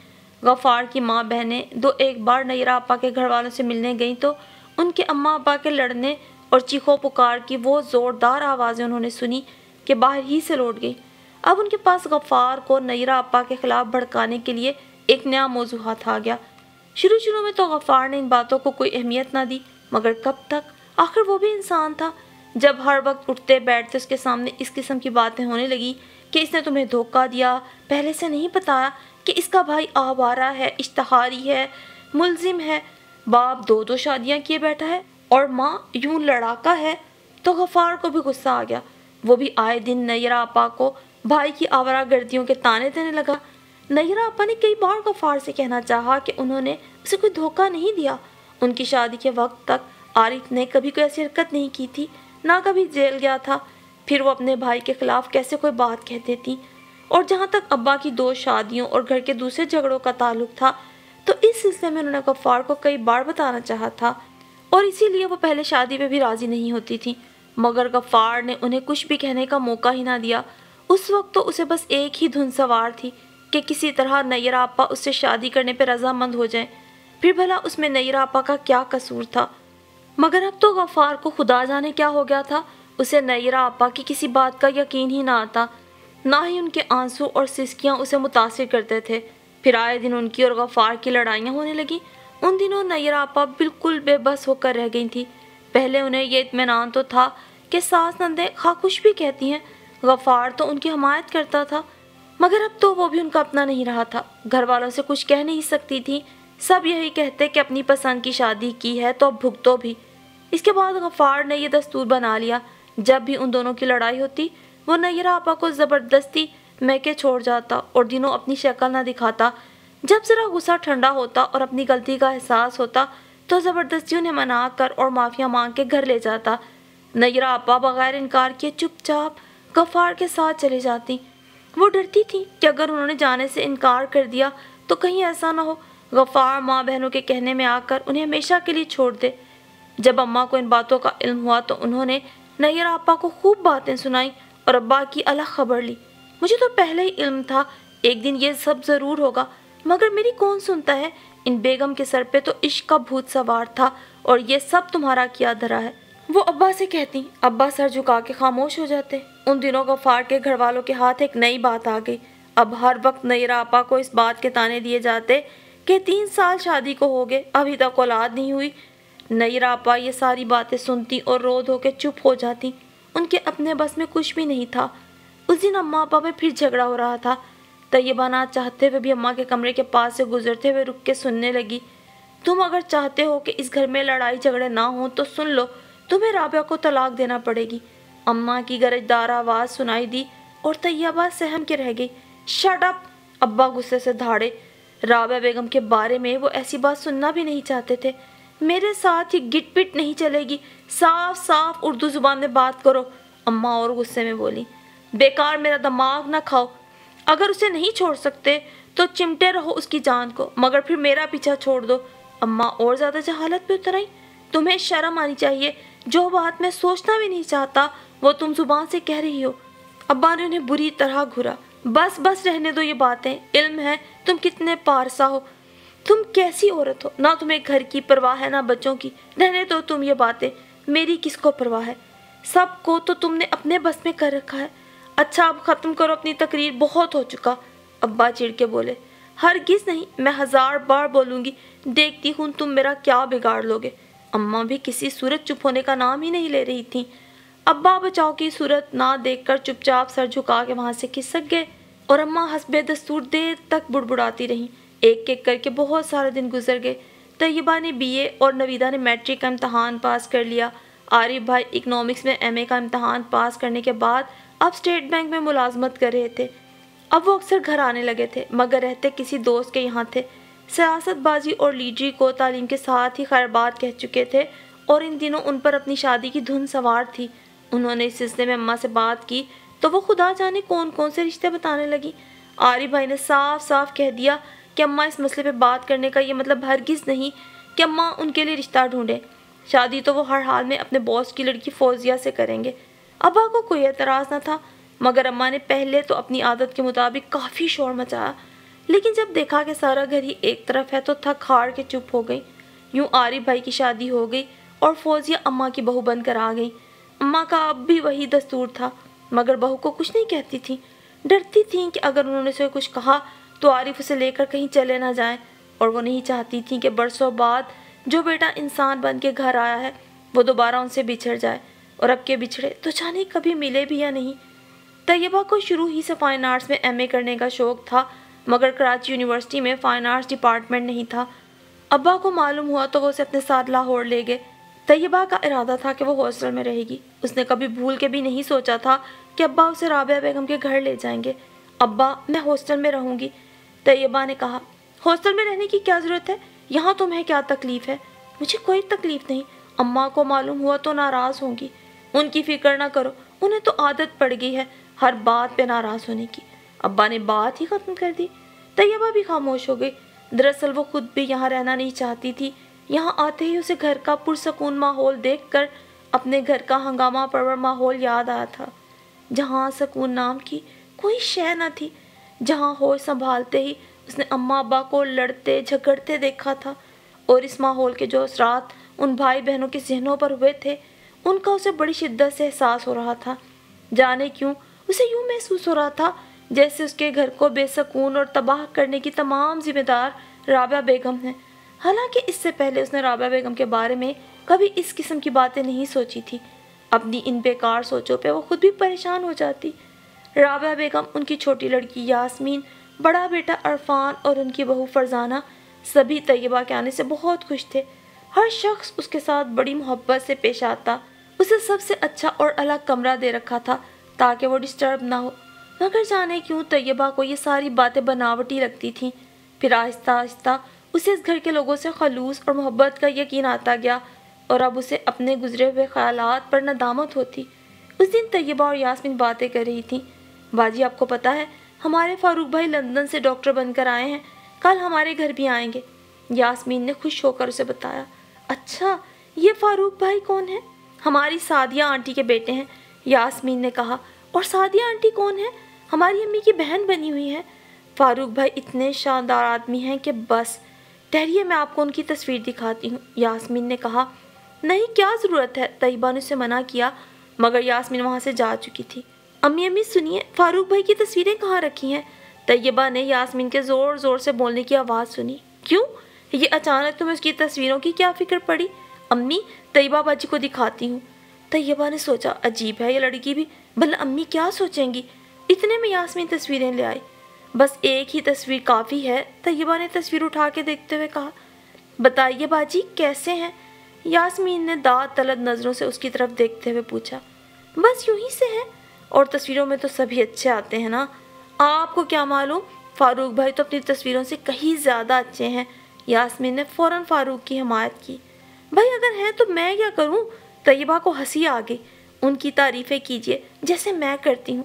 غفار کی ماں بہنیں دو ایک بار نیرہ آپا کے گھر والوں سے ملنے گئیں تو ان کے اماں ابا کے لڑنے اور چیخو پکار کی وہ زوردار آوازیں انہوں نے سنی کہ باہر ہی سے لوٹ گئی۔ اب ان کے پاس غفار کو نیرہ آپا کے خلاف بھڑکانے کے لیے ایک نیا موضوع ہاتھ آ گیا۔ شروع میں تو غفار نے ان باتوں کو کوئی اہمیت نہ دی، مگر کب تک؟ آخر وہ بھی انسان تھا۔ جب ہر وقت اٹھتے بیٹھتے اس کے سامنے اس قسم کی باتیں ہونے لگی کہ اس نے تمہیں دھوکہ دیا، پہلے سے نہیں بتایا کہ اس کا بھائی آوارہ ہے، اشتہاری ہے، ملزم ہے، باپ دو شادیاں کیے بیٹھا ہے اور ماں یوں لڑاکا ہے، تو غفار کو بھی غصہ آ گیا۔ وہ بھی آئے دن نیرہ آپا کو بھائی کی آوارہ گردیوں کے طعنے دینے لگا۔ نیرہ آپا نے کئی بار غفار سے کہنا چاہا کہ انہوں نے اسے کوئی دھوکہ نہیں دیا، ان کی شادی کے وقت تک عارف نے کبھی کوئی ایسی حرکت نہیں کی تھی، نہ کبھی جیل گیا تھا، پھر وہ اپنے بھائی کے خلاف کیسے کوئی بات کہہ دیتی۔ اور جہاں تک ابا کی 2 شادیوں اور گھر کے دوسرے جھگڑوں کا تعلق تھا تو اس سلسلے میں انہوں نے غفار کو کئی بار بتانا چاہا تھا اور اسی لیے وہ پہلے شادی پہ بھی راضی نہیں ہوتی تھی، مگر غفار نے انہیں کچھ بھی کہنے کا موقع ہی نہ دیا۔ اس وقت تو اسے بس ایک ہی دھن سوار تھی کہ کسی طرح نیرہ آپا اس سے شادی کرنے پہ رضامند ہو جائیں، پھر بھلا اس میں نیرہ آپا کا کیا قصور تھا؟ مگر اب تو غفار کو خدا جانے کیا ہو گیا تھا، اسے نیرہ آپا کی کسی بات کا یقین ہی نہ آتا، نہ ہی ان کے آنسو اور سسکیاں اسے متاثر کرتے تھے۔ پھر آئے دن ان کی اور غفار کی لڑائیاں ہونے لگیں۔ ان دنوں نیرہ آپا بالکل بے بس ہو کر رہ گئی تھی۔ پہلے انہیں یہ اطمینان تو تھا کہ ساس نندیں خواہ کچھ بھی کہتی ہیں، غفار تو ان کی حمایت کرتا تھا، مگر اب تو وہ بھی ان کا اپنا نہیں رہا تھا، گھر والوں سے کچھ کہہ نہیں سکتی تھی، سب یہی کہتے کہ اپنی پسند کی شادی کی ہے تو اب بھگتو بھی۔ اس کے بعد غفار نے یہ دستور بنا لیا، جب بھی ان دونوں کی لڑائی ہوتی وہ نیرہ آپا کو زبردستی میکے چھوڑ جاتا اور دنوں اپنی شکل نہ دکھاتا۔ جب ذرا غصہ ٹھنڈا ہوتا اور اپنی غلطی کا احساس ہوتا تو زبردستی انہیں منا کر اور معافیا مانگ کے گھر لے جاتا۔ نیرہ آپا بغیر انکار کیے چپ چاپ غفار کے ساتھ چلے جاتی۔ وہ ڈرتی تھی کہ اگر انہوں نے جانے سے انکار کر دیا تو کہیں ایسا نہ ہو غفار ماں بہنوں کے کہنے میں آ کر انہیں ہمیشہ کے لیے چھوڑ دے۔ جب اماں کو ان باتوں کا علم ہوا تو انہوں نے نیرہ آپا کو خوب باتیں سنائیں اور ابا کی الگ خبر لی۔ مجھے تو پہلے ہی علم تھا ایک دن یہ سب ضرور ہوگا، مگر میری کون سنتا ہے، ان بیگم کے سر پہ تو عشق کا بھوت سوار تھا اور یہ سب تمہارا کیا دھرا ہے۔ وہ ابا سے کہتی، ابا سر جھکا کے خاموش ہو جاتے۔ ان دنوں غفار کے گھر والوں کے ہاتھ ایک نئی بات آ گئی۔ اب ہر وقت نیرہ آپا کو اس بات کے طعنے دیے جاتے کہ 3 سال شادی کو ہو گئے، ابھی تک اولاد نہیں ہوئی۔ نیرہ آپا یہ ساری باتیں سنتی اور رو دھو کے چپ ہو جاتی، ان کے اپنے بس میں کچھ بھی نہیں تھا۔ اس دن اماں ابا میں پھر جھگڑا ہو رہا تھا۔ طیبہ نہ چاہتے ہوئے بھی اماں کے کمرے کے پاس سے گزرتے ہوئے رک کے سننے لگی۔ تم اگر چاہتے ہو کہ اس گھر میں لڑائی جھگڑے نہ ہوں تو سن لو، تمہیں رابعہ کو طلاق دینا پڑے گی۔ اماں کی گرجدار آواز سنائی دی اور طیبہ سہم کے رہ گئی۔ Shut up! ابا غصے سے دھاڑے۔ رابعہ بیگم کے بارے میں وہ ایسی بات سننا بھی نہیں چاہتے تھے۔ میرے ساتھ یہ گٹ پٹ نہیں چلے گی، صاف صاف اردو زبان میں بات کرو، اماں اور غصے میں بولی۔ بیکار میرا دماغ نہ کھاؤ، اگر اسے نہیں چھوڑ سکتے تو چمٹے رہو اس کی جان کو، مگر پھر میرا پیچھا چھوڑ دو۔ اماں اور زیادہ جہالت پہ اتر آئیں۔ تمہیں شرم آنی چاہیے، جو بات میں سوچنا بھی نہیں چاہتا وہ تم زبان سے کہہ رہی ہو۔ ابا نے انہیں بری طرح گھورا۔ بس بس رہنے دو یہ باتیں، علم ہے تم کتنے پارسا ہو، تم کیسی عورت ہو، نہ تمہیں گھر کی پرواہ ہے نہ بچوں کی، رہنے دو تم یہ باتیں، میری کس کو پرواہ ہے، سب کو تو تم نے اپنے بس میں کر رکھا ہے۔ اچھا اب ختم کرو اپنی تقریر، بہت ہو چکا۔ ابا چڑ کے بولے۔ ہرگز نہیں، میں 1000 بار بولوں گی، دیکھتی ہوں تم میرا کیا بگاڑ لوگے۔ अम्मा भी किसी सूरत चुप होने का नाम ही नहीं ले रही थी। अब्बा बचाव की सूरत ना देखकर चुपचाप सर झुका के वहां से खिसक गए और अम्मा हस्बे दस्तूर देर तक बुड़बुड़ाती रहीं। एक एक करके बहुत सारे दिन गुजर गए। तैयबा ने बीए और नवीदा ने मैट्रिक का इम्तहान पास कर लिया। आरिफ भाई इकोनॉमिक्स में एमए का इम्तहान पास करने के बाद अब स्टेट बैंक में मुलाजमत कर रहे थे। अब वो अक्सर घर आने लगे थे, मगर रहते किसी दोस्त के यहाँ थे। सियासतबाजी और लीडरी को तालीम के साथ ही खैरबाद कह चुके थे और इन दिनों उन पर अपनी शादी की धुन सवार थी। उन्होंने इस सिलसिले में अम्मा से बात की तो वो खुदा जाने कौन कौन से रिश्ते बताने लगी। आरिफ भाई ने साफ साफ कह दिया कि अम्मा इस मसले पे बात करने का ये मतलब हरगिज़ नहीं कि अम्मा उनके लिए रिश्ता ढूंढे। शादी तो वो हर हाल में अपने बॉस की लड़की फौजिया से करेंगे। अब्बा को कोई एतराज़ न था, मगर अम्मा ने पहले तो अपनी आदत के मुताबिक काफ़ी शोर मचाया, लेकिन जब देखा कि सारा घर ही एक तरफ है तो थक हार के चुप हो गई। यूँ आरिफ भाई की शादी हो गई और फौजिया अम्मा की बहू बनकर आ गई। अम्मा का अब भी वही दस्तूर था, मगर बहू को कुछ नहीं कहती थी। डरती थी कि अगर उन्होंने उसे कुछ कहा तो आरिफ उसे लेकर कहीं चले ना जाए, और वो नहीं चाहती थी कि बरसों बाद जो बेटा इंसान बन के घर आया है वो दोबारा उनसे बिछड़ जाए, और अब के बिछड़े तो जाने कभी मिले भी या नहीं। तैयबा को शुरू ही से फाइन आर्ट्स में एमए करने का शौक था, मगर कराची यूनिवर्सिटी में फाइन आर्ट्स डिपार्टमेंट नहीं था। अब्बा को मालूम हुआ तो वो उसे अपने साथ लाहौर ले गए। तैयबा का इरादा था कि वो हॉस्टल में रहेगी। उसने कभी भूल के भी नहीं सोचा था कि अब्बा उसे राबिया बेगम के घर ले जाएंगे। अब्बा, मैं हॉस्टल में रहूँगी। तैयबा ने कहा, हॉस्टल में रहने की क्या ज़रूरत है, यहाँ तुम्हें क्या तकलीफ़ है? मुझे कोई तकलीफ़ नहीं, अम्मा को मालूम हुआ तो नाराज़ होंगी। उनकी फ़िक्र ना करो, उन्हें तो आदत पड़ गई है हर बात पे नाराज़ होने की। अब्बा ने बात ही ख़त्म कर दी। तैयबा भी खामोश हो गई। दरअसल वो खुद भी यहाँ रहना नहीं चाहती थी। यहाँ आते ही उसे घर का पुरसकून माहौल देखकर अपने घर का हंगामा परवर माहौल याद आया था, जहाँ सुकून नाम की कोई शय न थी, जहाँ होश संभालते ही उसने अम्मा अब्बा को लड़ते झगड़ते देखा था, और इस माहौल के जो असरात उन भाई बहनों के जहनों पर हुए थे उनका उसे बड़ी शिद्दत से एहसास हो रहा था। जाने क्यों उसे यूँ महसूस हो रहा था जैसे उसके घर को बेसकून और तबाह करने की तमाम जिम्मेदार राबिया बेगम है। हालांकि इससे पहले उसने राबिया बेगम के बारे में कभी इस किस्म की बातें नहीं सोची थी। अपनी इन बेकार सोचों पे वो खुद भी परेशान हो जाती। राबिया बेगम, उनकी छोटी लड़की यास्मीन, बड़ा बेटा अरफान और उनकी बहू फरजाना सभी तैयबा के आने से बहुत खुश थे। हर शख्स उसके साथ बड़ी मोहब्बत से पेश आता। उसे सबसे अच्छा और अलग कमरा दे रखा था ताकि वो डिस्टर्ब ना हो, मगर जाने क्यों तैयबा को ये सारी बातें बनावटी लगती थीं। फिर आहिस्ता आहिस्ता उसे इस घर के लोगों से खलूस और मोहब्बत का यकीन आता गया, और अब उसे अपने गुजरे हुए ख्यालात पर नदामत होती। उस दिन तैयबा और यास्मीन बातें कर रही थीं। बाजी, आपको पता है हमारे फारूक भाई लंदन से डॉक्टर बनकर आए हैं, कल हमारे घर भी आएंगे। यास्मीन ने खुश होकर उसे बताया। अच्छा, ये फारूक भाई कौन है? हमारी सादिया आंटी के बेटे हैं, यास्मीन ने कहा। और सादिया आंटी कौन है? हमारी अम्मी की बहन बनी हुई है। फारूक भाई इतने शानदार आदमी हैं कि बस। ठहरिए, मैं आपको उनकी तस्वीर दिखाती हूँ, यास्मीन ने कहा। नहीं, क्या ज़रूरत है, तैयबा ने उसे मना किया, मगर यास्मीन वहाँ से जा चुकी थी। अम्मी अम्मी सुनिए, फारूक भाई की तस्वीरें कहाँ रखी हैं? तैयबा ने यास्मीन के ज़ोर ज़ोर से बोलने की आवाज़ सुनी। क्यों, ये अचानक तुम्हें उसकी तस्वीरों की क्या फ़िक्र पड़ी? अम्मी, तैयबा बाजी को दिखाती हूँ। तैयबा ने सोचा, अजीब है ये लड़की भी, भला अम्मी क्या सोचेंगी। इतने में यास्मीन तस्वीरें ले आई। बस एक ही तस्वीर काफ़ी है, तैयबा ने तस्वीर उठा के देखते हुए कहा। बताइए बाजी, कैसे हैं? यास्मीन ने दाद तलब नज़रों से उसकी तरफ देखते हुए पूछा। बस यूं ही से है, और तस्वीरों में तो सभी अच्छे आते हैं ना। आपको क्या मालूम, फारूक भाई तो अपनी तस्वीरों से कहीं ज़्यादा अच्छे हैं। यास्मीन ने फ़ौरन फारूक की हिमायत की। भाई अगर हैं तो मैं क्या करूं? तैयबा को हंसी आ गई। उनकी तारीफ़ें कीजिए जैसे मैं करती हूँ।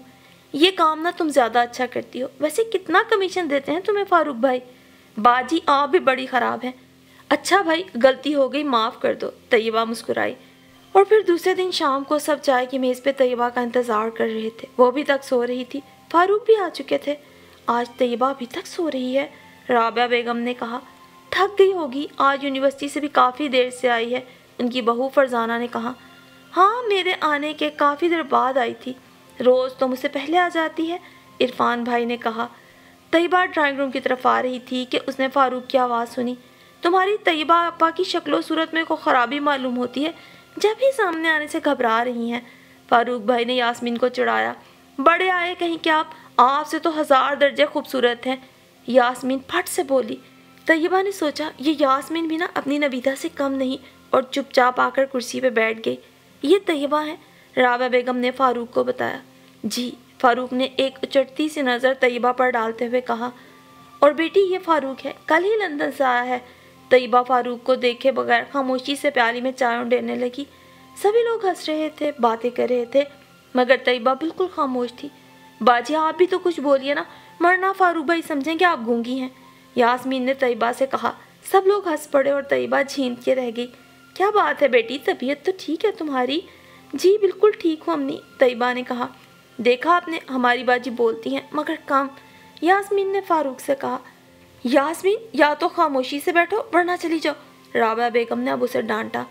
ये काम ना तुम ज़्यादा अच्छा करती हो। वैसे कितना कमीशन देते हैं तुम्हें फारूक भाई? बाजी, आप भी बड़ी ख़राब हैं। अच्छा भाई, गलती हो गई, माफ़ कर दो, तैयबा मुस्कुराई। और फिर दूसरे दिन शाम को सब चाय की मेज़ पे तैयबा का इंतज़ार कर रहे थे। वो अभी तक सो रही थी, फारूक भी आ चुके थे। आज तैयबा अभी तक सो रही है, राबिया बेगम ने कहा। थक गई होगी, आज यूनिवर्सिटी से भी काफ़ी देर से आई है, उनकी बहू फरजाना ने कहा। हाँ, मेरे आने के काफ़ी देर बाद आई थी, रोज़ तो मुझसे पहले आ जाती है, इरफान भाई ने कहा। तैयबा ड्राइंग रूम की तरफ आ रही थी कि उसने फारूक की आवाज़ सुनी। तुम्हारी तैयबा अपा की शक्लो सूरत में कोई खराबी मालूम होती है, जब ही सामने आने से घबरा रही हैं। फारूक भाई ने यास्मीन को चिढ़ाया। बड़े आए कहीं क्या आप, आपसे तो 1000 दर्जे खूबसूरत हैं। यास्मीन फट से बोली। तैयबा ने सोचा ये यास्मीन भी ना अपनी नबीदा से कम नहीं, और चुपचाप आकर कुर्सी पे बैठ गई। ये तैयबा है, राबिया बेगम ने फारूक को बताया। जी, फारूक ने एक उचटती सी नज़र तैयबा पर डालते हुए कहा। और बेटी ये फारूक है, कल ही लंदन से आया है। तैयबा फारूक को देखे बगैर खामोशी से प्याली में चाय उंडेलने लगी। सभी लोग हंस रहे थे, बातें कर रहे थे, मगर तैयबा बिल्कुल खामोश थी। बाजी आप भी तो कुछ बोलिए ना, वरना फारूक भाई समझेंगे आप गूंगी हैं, यास्मीन ने तैयबा से कहा। सब लोग हंस पड़े और तैयबा झींद के रह गई। क्या बात है बेटी, तबीयत तो ठीक है तुम्हारी? जी बिल्कुल ठीक हूँ अम्मी, तैयबा ने कहा। देखा आपने, हमारी बाजी बोलती हैं मगर कम, यास्मीन ने फारूक से कहा। यास्मीन या तो खामोशी से बैठो वरना चली जाओ, राबिया बेगम ने अब उसे डांटा।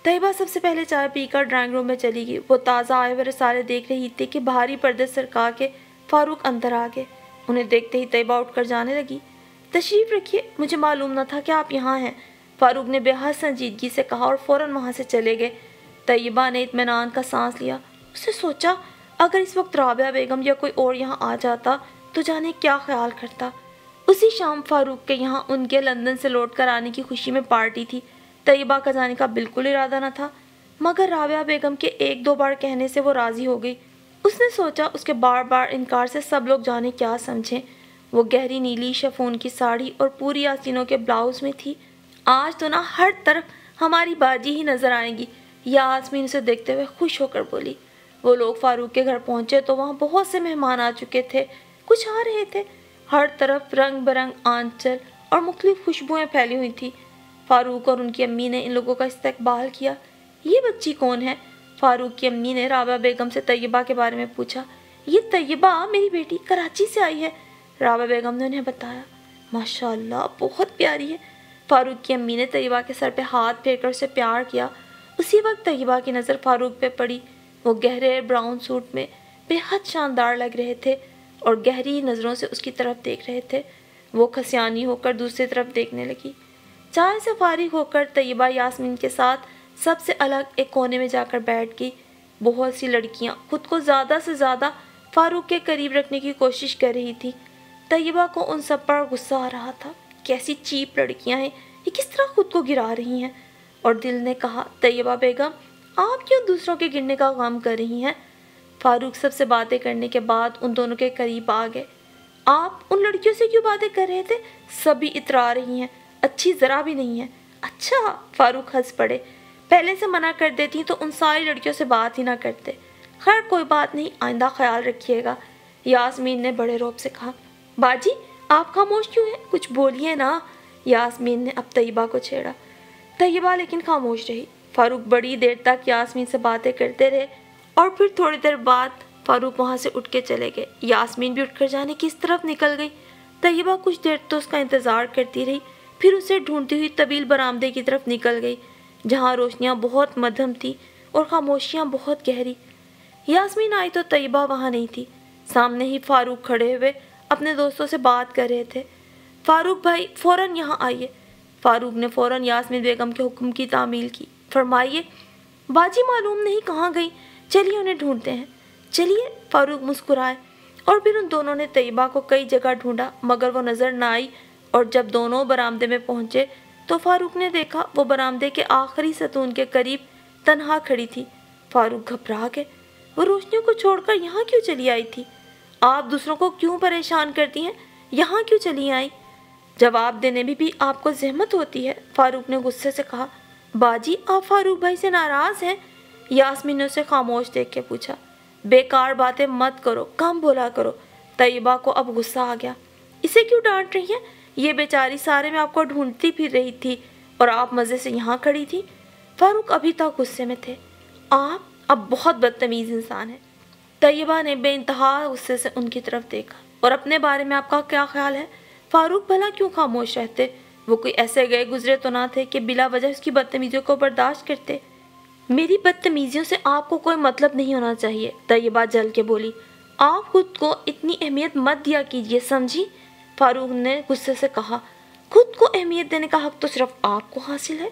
तैयबा सबसे पहले चाय पीकर ड्राइंग रूम में चली गई। वो ताज़ा आए हुए रसाले देख रही थी कि बाहरी पर्दे सरका के फारूक अंदर आ गए। उन्हें देखते ही तैयबा उठकर जाने लगी। तशरीफ़ रखिए, मुझे मालूम न था कि आप यहाँ हैं, फारूक ने बेहद संजीदगी से कहा और फ़ौरन वहाँ से चले गए। तैयबा ने इत्मीनान का सांस लिया। उसने सोचा अगर इस वक्त राबिया बेगम या कोई और यहाँ आ जाता तो जाने क्या ख्याल करता। उसी शाम फारूक के यहाँ उनके लंदन से लौट कर आने की खुशी में पार्टी थी। तैयबा का जाने का बिल्कुल इरादा न था, मगर राबिया बेगम के 1-2 बार कहने से वो राज़ी हो गई। उसने सोचा उसके बार बार इनकार से सब लोग जाने क्या समझें। वो गहरी नीली शिफॉन की साड़ी और पूरी आस्तीनों के ब्लाउज में थी। आज तो ना हर तरफ हमारी बाजी ही नज़र आएगी, यास्मीन उसे देखते हुए खुश होकर बोली। वो लोग फारूक के घर पहुँचे तो वहाँ बहुत से मेहमान आ चुके थे, कुछ आ रहे थे। हर तरफ रंग बरंग आंचल और मुख्तलिफ खुशबुएं फैली हुई थी। फारूक और उनकी अम्मी ने इन लोगों का इस्तकबाल किया। ये बच्ची कौन है? फारूक की अम्मी ने राबिया बेगम से तैयबा के बारे में पूछा। ये तैयबा मेरी बेटी कराची से आई है, राबिया बेगम ने उन्हें बताया। माशाअल्लाह बहुत प्यारी है। फारूक की अम्मी ने तैयबा के सर पे हाथ फेरकर उसे प्यार किया। उसी वक्त तैयबा की नज़र फारूक पे पड़ी। वो गहरे ब्राउन सूट में बेहद शानदार लग रहे थे और गहरी नज़रों से उसकी तरफ देख रहे थे। वो खसियानी होकर दूसरी तरफ देखने लगी। चाय से फारिग होकर तैयबा यास्मीन के साथ सबसे अलग एक कोने में जाकर बैठ गई। बहुत सी लड़कियां खुद को ज़्यादा से ज़्यादा फारूक के करीब रखने की कोशिश कर रही थी। तैयबा को उन सब पर गुस्सा आ रहा था। कैसी चीप लड़कियां हैं, ये किस तरह खुद को गिरा रही हैं। और दिल ने कहा, तैयबा बेगम आप क्यों दूसरों के गिरने का गम कर रही हैं? फारूक सबसे बातें करने के बाद उन दोनों के करीब आ गए। आप उन लड़कियों से क्यों बातें कर रहे थे? सभी इतरा रही हैं, अच्छी ज़रा भी नहीं है। अच्छा, फारूक हंस पड़े। पहले से मना कर देती तो उन सारी लड़कियों से बात ही ना करते। खैर कोई बात नहीं, आइंदा ख्याल रखिएगा, यास्मीन ने बड़े रौब से कहा। बाजी आप खामोश क्यों हैं, कुछ बोलिए ना, यास्मीन ने अब तैयबा को छेड़ा। तैयबा लेकिन खामोश रही। फारूक बड़ी देर तक यास्मीन से बातें करते रहे और फिर थोड़ी देर बाद फारूक वहाँ से उठ के चले गए। यास्मीन भी उठकर जाने की इस तरफ निकल गई। तैयबा कुछ देर तो उसका इंतज़ार करती रही, फिर उसे ढूंढती हुई तवील बरामदे की तरफ निकल गई, जहाँ रोशनियाँ बहुत मध्यम थी और खामोशियाँ बहुत गहरी। यास्मीन आई तो तैयबा वहाँ नहीं थी। सामने ही फारूक खड़े हुए अपने दोस्तों से बात कर रहे थे। फारूक भाई फ़ौरन यहाँ आइए। फारूक ने फ़ौरन यास्मीन बेगम के हुक्म की तामील की। फरमाइए। बाजी मालूम नहीं कहाँ गई, चलिए उन्हें ढूंढते हैं। चलिए, फारूक मुस्कुराए। और फिर उन दोनों ने तैयबा को कई जगह ढूंढा मगर वो नज़र न आई। और जब दोनों बरामदे में पहुँचे तो फारूक ने देखा वो बरामदे के आखिरी सतून के करीब तन्हा खड़ी थी। फारूक घबरा गए। वो रोशनियों को छोड़कर यहाँ क्यों चली आई थी? आप दूसरों को क्यों परेशान करती हैं, यहाँ क्यों चली आई? जवाब देने में भी आपको जहमत होती है, फारूक ने गुस्से से कहा। बाजी आप फारूक भाई से नाराज़ हैं? यास्मीन ने उसे खामोश देख के पूछा। बेकार बातें मत करो, कम बोला करो। तैयबा को अब गुस्सा आ गया। इसे क्यों डांट रही हैं? ये बेचारी सारे में आपको ढूंढती फिर रही थी और आप मज़े से यहाँ खड़ी थी। फारूक अभी तक गुस्से में थे। आप अब बहुत बदतमीज़ इंसान हैं। तैयबा ने बेइंतहा गुस्से से उनकी तरफ देखा। और अपने बारे में आपका क्या ख्याल है? फारूक भला क्यों खामोश रहते? वो कोई ऐसे गए गुजरे तो ना थे कि बिला वजह उसकी बदतमीजियों को बर्दाश्त करते। मेरी बदतमीजियों से आपको कोई मतलब नहीं होना चाहिए, तैयबा जल के बोली। आप खुद को इतनी अहमियत मत दिया कीजिए, समझी? फारूक ने गुस्से से कहा। خود کو اہمیت دینے کا حق تو صرف آپ کو حاصل ہے۔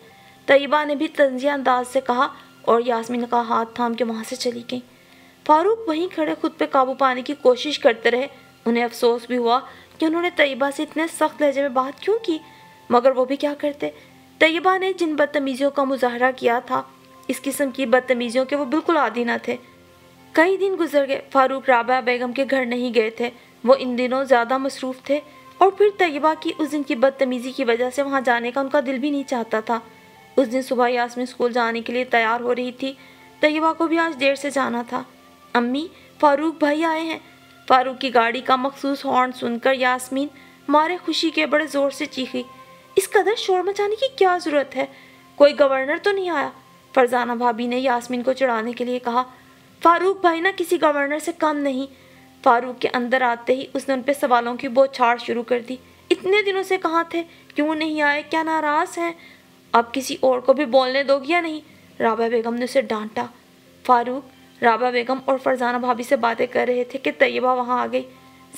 طیبہ نے بھی طنزیہ انداز سے کہا اور یاسمین کا ہاتھ تھام کے وہاں سے چلی گئی۔ فاروق وہیں کھڑے خود پہ قابو پانے کی کوشش کرتے رہے۔ انہیں افسوس بھی ہوا کہ انہوں نے طیبہ سے اتنے سخت لہجے میں بات کیوں کی، مگر وہ بھی کیا کرتے۔ طیبہ نے جن بدتمیزیوں کا مظاہرہ کیا تھا، اس قسم کی بدتمیزیوں کے وہ بالکل عادی نہ تھے۔ کئی دن گزر گئے، فاروق رابعہ بیگم کے گھر نہیں گئے تھے۔ وہ ان دنوں زیادہ مصروف تھے، اور پھر طیبہ کی اس دن کی بدتمیزی کی وجہ سے وہاں جانے کا ان کا دل بھی نہیں چاہتا تھا۔ اس دن صبح یاسمین اسکول جانے کے لیے تیار ہو رہی تھی۔ طیبہ کو بھی آج دیر سے جانا تھا۔ امی، فاروق بھائی آئے ہیں۔ فاروق کی گاڑی کا مخصوص ہارن سن کر یاسمین مارے خوشی کے بڑے زور سے چیخی۔ اس قدر شور مچانے کی کیا ضرورت ہے؟ کوئی گورنر تو نہیں آیا؟ فرزانہ بھابی نے یاسمین کو چڑھانے کے لیے کہا۔ فاروق بھائی نہ کسی گورنر سے کم نہیں۔ فاروق کے اندر آتے ہی اس نے ان پہ سوالوں کی بوچھاڑ شروع کر دی۔ اتنے دنوں سے کہاں تھے؟ کیوں نہیں آئے؟ کیا ناراض ہیں؟ اب کسی اور کو بھی بولنے دو گی یا نہیں؟ رابعہ بیگم نے اسے ڈانٹا۔ فاروق، رابعہ بیگم اور فرزانہ بھابی سے باتیں کر رہے تھے کہ طیبہ وہاں آ گئی۔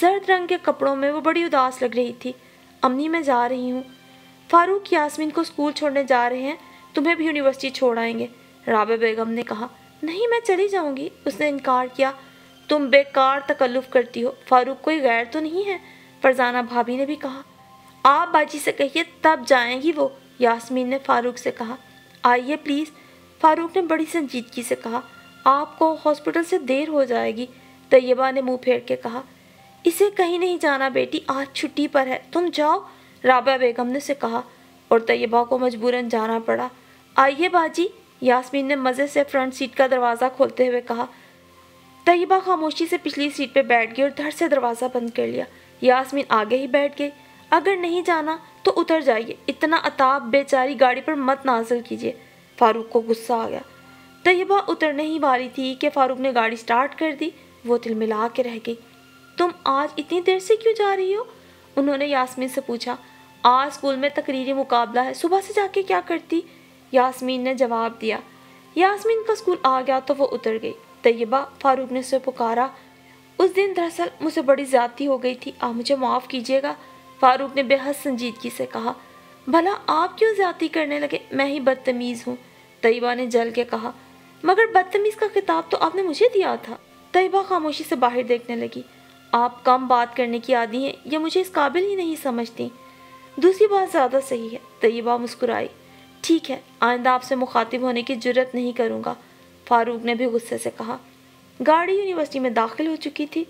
زرد رنگ کے کپڑوں میں وہ بڑی اداس لگ رہی تھی۔ امی، میں جا رہی ہوں۔ فاروق یاسمین کو اسکول چھوڑنے جا رہے ہیں، تمہیں بھی یونیورسٹی چھوڑ آئیں گے، رابعہ بیگم نے کہا۔ نہیں، میں چلی جاؤں گی، اس نے انکار کیا۔ تم بیکار تکلف کرتی ہو، فاروق کوئی غیر تو نہیں ہے، فرزانہ بھابی نے بھی کہا۔ آپ باجی سے کہیے تب جائیں گی وہ، یاسمین نے فاروق سے کہا۔ آئیے پلیز، فاروق نے بڑی سنجیدگی سے کہا۔ آپ کو ہاسپٹل سے دیر ہو جائے گی، طیبہ نے منہ پھیر کے کہا۔ اسے کہیں نہیں جانا بیٹی، آج چھٹی پر ہے، تم جاؤ، رابعہ بیگم نے اسے کہا، اور طیبہ کو مجبوراً جانا پڑا۔ آئیے باجی، یاسمین نے مزے سے فرنٹ سیٹ کا دروازہ کھولتے ہوئے کہا۔ طیبہ خاموشی سے پچھلی سیٹ پہ بیٹھ گئی اور دھڑ سے دروازہ بند کر لیا۔ یاسمین آگے ہی بیٹھ گئی۔ اگر نہیں جانا تو اتر جائیے، اتنا عتاب بیچاری گاڑی پر مت نازل کیجیے، فاروق کو غصہ آ گیا۔ طیبہ اترنے ہی والی تھی کہ فاروق نے گاڑی سٹارٹ کر دی۔ وہ دل ملا کے رہ گئی۔ تم آج اتنی دیر سے کیوں جا رہی ہو؟ انہوں نے یاسمین سے پوچھا۔ آج اسکول میں تقریری مقابلہ ہے، صبح سے جا کے کیا کرتی؟ یاسمین نے جواب دیا۔ یاسمین کا اسکول آ گیا تو وہ اتر گئی۔ طیبہ، فاروق نے اسے پکارا۔ اس دن دراصل مجھ سے بڑی زیادتی ہو گئی تھی، آپ مجھے معاف کیجیے گا، فاروق نے بے حد سنجیدگی سے کہا۔ بھلا آپ کیوں زیادتی کرنے لگے؟ میں ہی بدتمیز ہوں، طیبہ نے جل کے کہا۔ مگر بدتمیز کا خطاب تو آپ نے مجھے دیا تھا۔ طیبہ خاموشی سے باہر دیکھنے لگی۔ آپ کم بات کرنے کی عادی ہیں یا مجھے اس قابل ہی نہیں سمجھتی؟ دوسری بات زیادہ صحیح ہے، طیبہ مسکرائی۔ ٹھیک ہے، آئندہ آپ سے مخاطب ہونے کی جرات نہیں کروں گا، فاروق نے بھی غصے سے کہا۔ گاڑی یونیورسٹی میں داخل ہو چکی تھی۔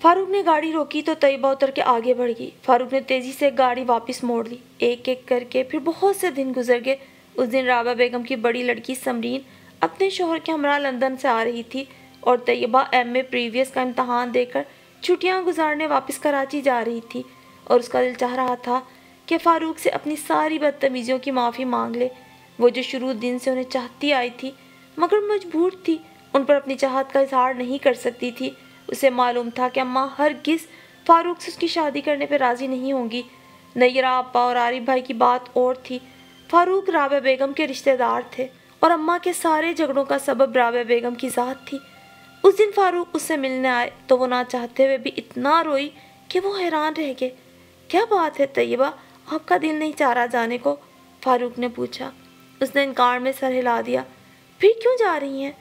فاروق نے گاڑی روکی تو طیبہ اتر کے آگے بڑھ گئی۔ فاروق نے تیزی سے گاڑی واپس موڑ لی۔ ایک ایک کر کے پھر بہت سے دن گزر گئے۔ اس دن رابعہ بیگم کی بڑی لڑکی سمرین اپنے شوہر کے ہمراہ لندن سے آ رہی تھی، اور طیبہ ایم اے پریویس کا امتحان دے کر چھٹیاں گزارنے واپس کراچی جا رہی تھی، اور اس کا دل چاہ رہا تھا کہ فاروق سے اپنی ساری بدتمیزیوں کی معافی مانگ لے۔ وہ جو شروع دن سے انہیں چاہتی آئی تھی، مگر مجبور تھی، ان پر اپنی چاہت کا اظہار نہیں کر سکتی تھی۔ اسے معلوم تھا کہ اماں ہرگز فاروق سے اس کی شادی کرنے پہ راضی نہیں ہوں گی۔ نیرہ آپا اور عارف بھائی کی بات اور تھی۔ فاروق رابعہ بیگم کے رشتہ دار تھے، اور اماں کے سارے جھگڑوں کا سبب رابعہ بیگم کی ذات تھی۔ اس دن فاروق اس سے ملنے آئے تو وہ نہ چاہتے ہوئے بھی اتنا روئی کہ وہ حیران رہ گئے۔ کیا بات ہے طیبہ، آپ کا دل نہیں چاہ رہا جانے کو؟ فاروق نے پوچھا۔ اس نے انکار میں سر ہلا دیا۔ پھر کیوں جا رہی ہیں؟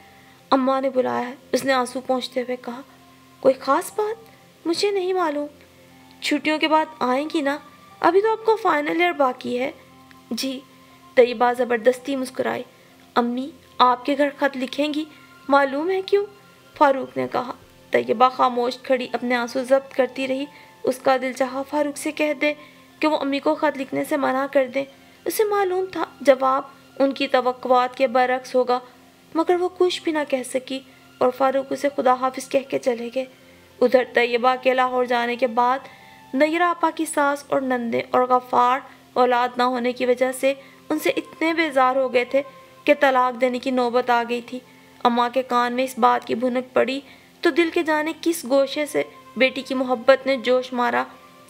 اماں نے بلایا ہے، اس نے آنسو پونچھتے ہوئے کہا۔ کوئی خاص بات؟ مجھے نہیں معلوم۔ چھٹیوں کے بعد آئیں گی نا؟ ابھی تو آپ کو فائنل ایئر باقی ہے۔ جی، طیبہ زبردستی مسکرائی۔ امی، آپ کے گھر خط لکھیں گی؟ معلوم ہے کیوں؟ فاروق نے کہا۔ طیبہ خاموش کھڑی اپنے آنسو ضبط کرتی رہی۔ اس کا دل چاہا فاروق سے کہہ دے کہ وہ امی کو خط لکھنے سے منع کر دیں۔ اسے معلوم تھا جواب ان کی توقعات کے برعکس ہوگا، مگر وہ کچھ بھی نہ کہہ سکی، اور فاروق اسے خدا حافظ کہہ کے چلے گئے۔ ادھر طیبہ کے لاہور جانے کے بعد نیرہ آپا کی ساس اور نندیں اور غفار اولاد نہ ہونے کی وجہ سے ان سے اتنے بیزار ہو گئے تھے کہ طلاق دینے کی نوبت آ گئی تھی۔ اماں کے کان میں اس بات کی بھنک پڑی تو دل کے جانے کس گوشے سے بیٹی کی محبت نے جوش مارا۔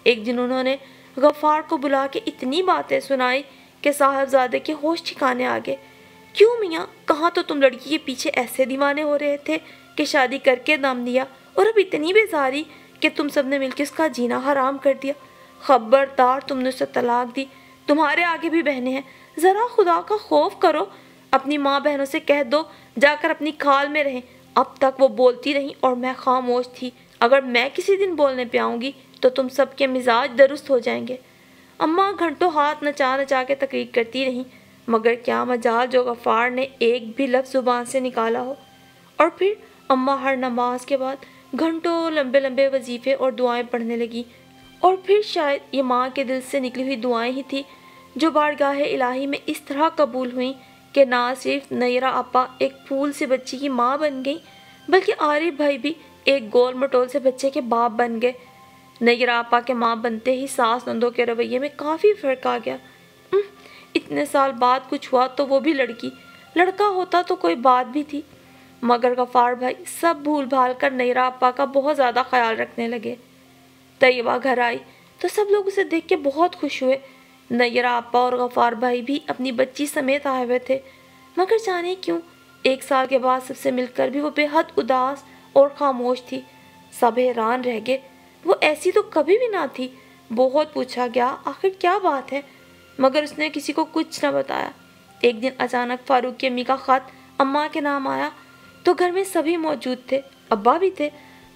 ایک دن انہوں نے غفار کو بلا کے اتنی باتیں سنائی کہ صاحبزادے کے ہوش ٹھکانے آ گئے۔ کیوں میاں، کہاں تو تم لڑکی کے پیچھے ایسے دیوانے ہو رہے تھے کہ شادی کر کے دم دیا، اور اب اتنی بیزاری کہ تم سب نے مل کے اس کا جینا حرام کر دیا۔ خبردار، تم نے اسے طلاق دی، تمہارے آگے بھی بہنیں ہیں، ذرا خدا کا خوف کرو۔ اپنی ماں بہنوں سے کہہ دو جا کر اپنی کھال میں رہیں۔ اب تک وہ بولتی رہیں اور میں خاموش تھی۔ اگر میں کسی دن بولنے پہ آؤں گی تو تم سب کے مزاج درست ہو جائیں گے۔ اماں گھنٹوں ہاتھ نچا نچا کے تقریر کرتی رہیں، مگر کیا مجال جو غفار نے ایک بھی لفظ زبان سے نکالا ہو۔ اور پھر اماں ہر نماز کے بعد گھنٹوں لمبے لمبے وظیفے اور دعائیں پڑھنے لگی، اور پھر شاید یہ ماں کے دل سے نکلی ہوئی دعائیں ہی تھیں جو بارگاہ الہی میں اس طرح قبول ہوئیں کہ نہ صرف نیرہ آپا ایک پھول سے بچی کی ماں بن گئی، بلکہ عارف بھائی بھی ایک گول مٹول سے بچے کے باپ بن گئے۔ نیرہ آپا کے ماں بنتے ہی ساس نندوں کے رویے میں کافی فرق آ گیا۔ اتنے سال بعد کچھ ہوا تو وہ بھی لڑکی، لڑکا ہوتا تو کوئی بات بھی تھی، مگر غفار بھائی سب بھول بھال کر نیرہ آپا کا بہت زیادہ خیال رکھنے لگے۔ طیبہ گھر آئی تو سب لوگ اسے دیکھ کے بہت خوش ہوئے۔ نیرہ آپا اور غفار بھائی بھی اپنی بچی سمیت آئے ہوئے تھے، مگر جانے کیوں ایک سال کے بعد سب سے مل کر بھی وہ بے حد اداس اور خاموش تھی۔ سب حیران رہ گئے، وہ ایسی تو کبھی بھی نہ تھی۔ بہت پوچھا گیا آخر کیا بات ہے، مگر اس نے کسی کو کچھ نہ بتایا۔ ایک دن اچانک فاروق کی امی کا خط اماں کے نام آیا تو گھر میں سبھی موجود تھے، ابا بھی تھے۔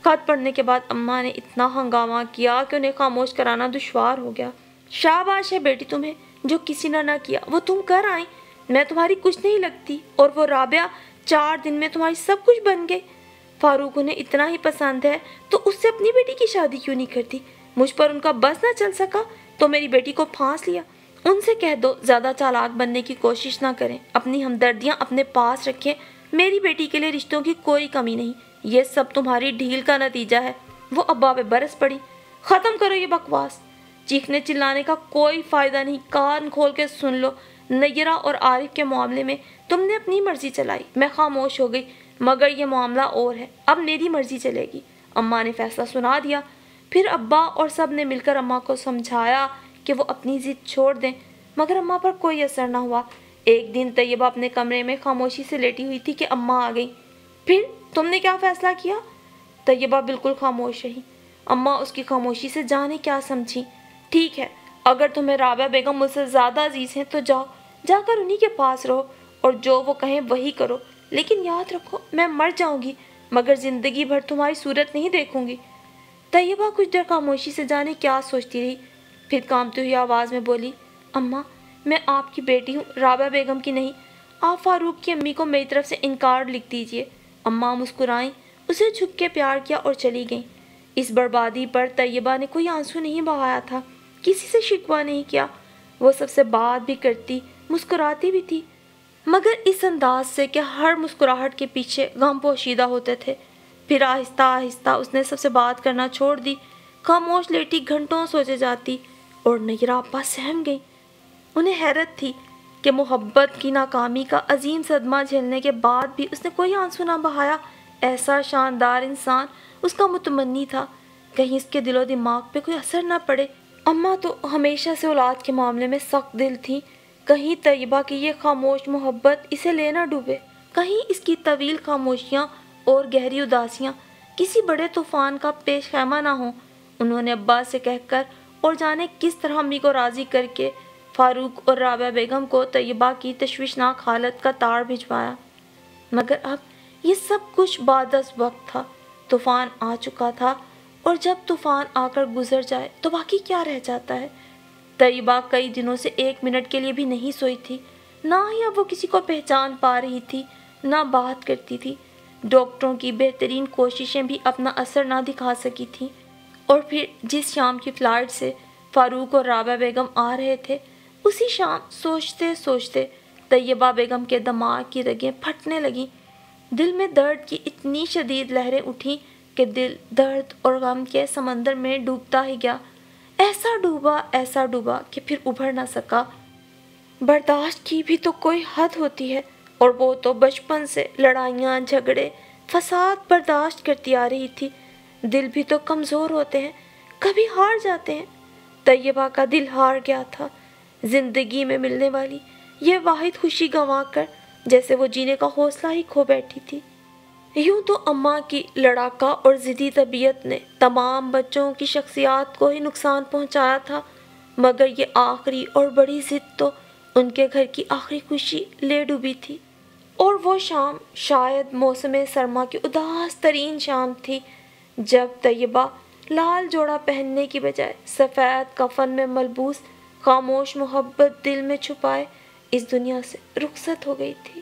خط پڑھنے کے بعد اماں نے اتنا ہنگامہ کیا کہ انہیں خاموش کرانا دشوار ہو گیا۔ شاباش ہے بیٹی تمہیں، جو کسی نے نہ کیا وہ تم کر آئیں۔ میں تمہاری کچھ نہیں لگتی، اور وہ رابعہ 4 دن میں تمہاری سب کچھ بن گئی۔ فاروق انہیں اتنا ہی پسند ہے تو اس سے اپنی بیٹی کی شادی کیوں نہیں کرتی؟ مجھ پر ان کا بس نہ چل سکا تو میری بیٹی کو پھانس لیا۔ ان سے کہہ دو زیادہ چالاک بننے کی کوشش نہ کریں، اپنی ہمدردیاں اپنے پاس رکھیں۔ میری بیٹی کے لیے رشتوں کی کوئی کمی نہیں، یہ سب تمہاری ڈھیل کا نتیجہ ہے۔ وہ ابا پہ برس پڑی۔ ختم کرو یہ بکواس، چیخنے چلانے کا کوئی فائدہ نہیں، کان کھول کے سن لو۔ نیرہ اور عارف کے معاملے میں تم نے اپنی مرضی چلائی، میں خاموش ہو گئی، مگر یہ معاملہ اور ہے، اب میری مرضی چلے گی۔ اماں نے فیصلہ سنا دیا۔ پھر ابا اور سب نے مل کر اماں کو سمجھایا کہ وہ اپنی ضد چھوڑ دیں، مگر اماں پر کوئی اثر نہ ہوا۔ ایک دن طیبہ اپنے کمرے میں خاموشی سے لیٹی ہوئی تھی کہ اماں آ گئی۔ پھر تم نے کیا فیصلہ کیا؟ طیبہ بالکل خاموش رہی۔ اماں اس کی خاموشی سے جانے کیا سمجھی۔ ٹھیک ہے، اگر تمہیں رابعہ بیگم مجھ سے زیادہ عزیز ہیں تو جاؤ، جا کر انہی کے پاس رہو اور جو وہ کہیں وہی کرو، لیکن یاد رکھو میں مر جاؤں گی مگر زندگی بھر تمہاری صورت نہیں دیکھوں گی۔ طیبہ کچھ دیر خاموشی سے جانے کیا سوچتی رہی، پھر کانپتی ہوئی آواز میں بولی، اماں میں آپ کی بیٹی ہوں، رابعہ بیگم کی نہیں۔ آپ فاروق کی امی کو میری طرف سے انکار لکھ دیجئے۔ اماں مسکرائیں، اسے جھک کے پیار کیا اور چلی گئیں۔ اس بربادی پر طیبہ نے کوئی آنسو نہیں بہایا تھا، کسی سے شکوہ نہیں کیا۔ وہ سب سے بات بھی کرتی، مسکراتی بھی تھی، مگر اس انداز سے کہ ہر مسکراہٹ کے پیچھے غم پوشیدہ ہوتے تھے۔ پھر آہستہ آہستہ اس نے سب سے بات کرنا چھوڑ دی، خاموش لیٹی گھنٹوں سوچے جاتی، اور نیرہ آپا سہم گئی۔ انہیں حیرت تھی کہ محبت کی ناکامی کا عظیم صدمہ جھیلنے کے بعد بھی اس نے کوئی آنسو نہ بہایا۔ ایسا شاندار انسان اس کا متمنی تھا، کہیں اس کے دل و دماغ پہ کوئی اثر نہ پڑے۔ اماں تو ہمیشہ سے اولاد کے معاملے میں سخت دل تھی، کہیں طیبہ کی یہ خاموش محبت اسے لے نہ ڈوبے، کہیں اس کی طویل خاموشیاں اور گہری اداسیاں کسی بڑے طوفان کا پیش خیمہ نہ ہوں۔ انہوں نے ابا سے کہہ کر اور جانے کس طرح امی کو راضی کر کے فاروق اور رابعہ بیگم کو طیبہ کی تشویشناک حالت کا تار بھجوایا، مگر اب یہ سب کچھ بعد از وقت تھا۔ طوفان آ چکا تھا، اور جب طوفان آ کر گزر جائے تو باقی کیا رہ جاتا ہے؟ طیبہ کئی دنوں سے 1 منٹ کے لیے بھی نہیں سوئی تھی، نہ ہی اب وہ کسی کو پہچان پا رہی تھی، نہ بات کرتی تھی۔ ڈاکٹروں کی بہترین کوششیں بھی اپنا اثر نہ دکھا سکی تھیں، اور پھر جس شام کی فلائٹ سے فاروق اور رابعہ بیگم آ رہے تھے، اسی شام سوچتے سوچتے طیبہ بیگم کے دماغ کی رگیں پھٹنے لگیں۔ دل میں درد کی اتنی شدید لہریں اٹھیں کہ دل درد اور غم کے سمندر میں ڈوبتا ہی گیا، ایسا ڈوبا کہ پھر ابھر نہ سکا۔ برداشت کی بھی تو کوئی حد ہوتی ہے، اور وہ تو بچپن سے لڑائیاں جھگڑے فساد برداشت کرتی آ رہی تھی۔ دل بھی تو کمزور ہوتے ہیں، کبھی ہار جاتے ہیں۔ طیبہ کا دل ہار گیا تھا، زندگی میں ملنے والی یہ واحد خوشی گنوا کر جیسے وہ جینے کا حوصلہ ہی کھو بیٹھی تھی۔ یوں تو اماں کی لڑاکا اور ضدی طبیعت نے تمام بچوں کی شخصیات کو ہی نقصان پہنچایا تھا، مگر یہ آخری اور بڑی ضد تو ان کے گھر کی آخری خوشی لے ڈوبی تھی۔ اور وہ شام شاید موسم سرما کی اداس ترین شام تھی، جب طیبہ لال جوڑا پہننے کی بجائے سفید کفن میں ملبوس خاموش محبت دل میں چھپائے اس دنیا سے رخصت ہو گئی تھی۔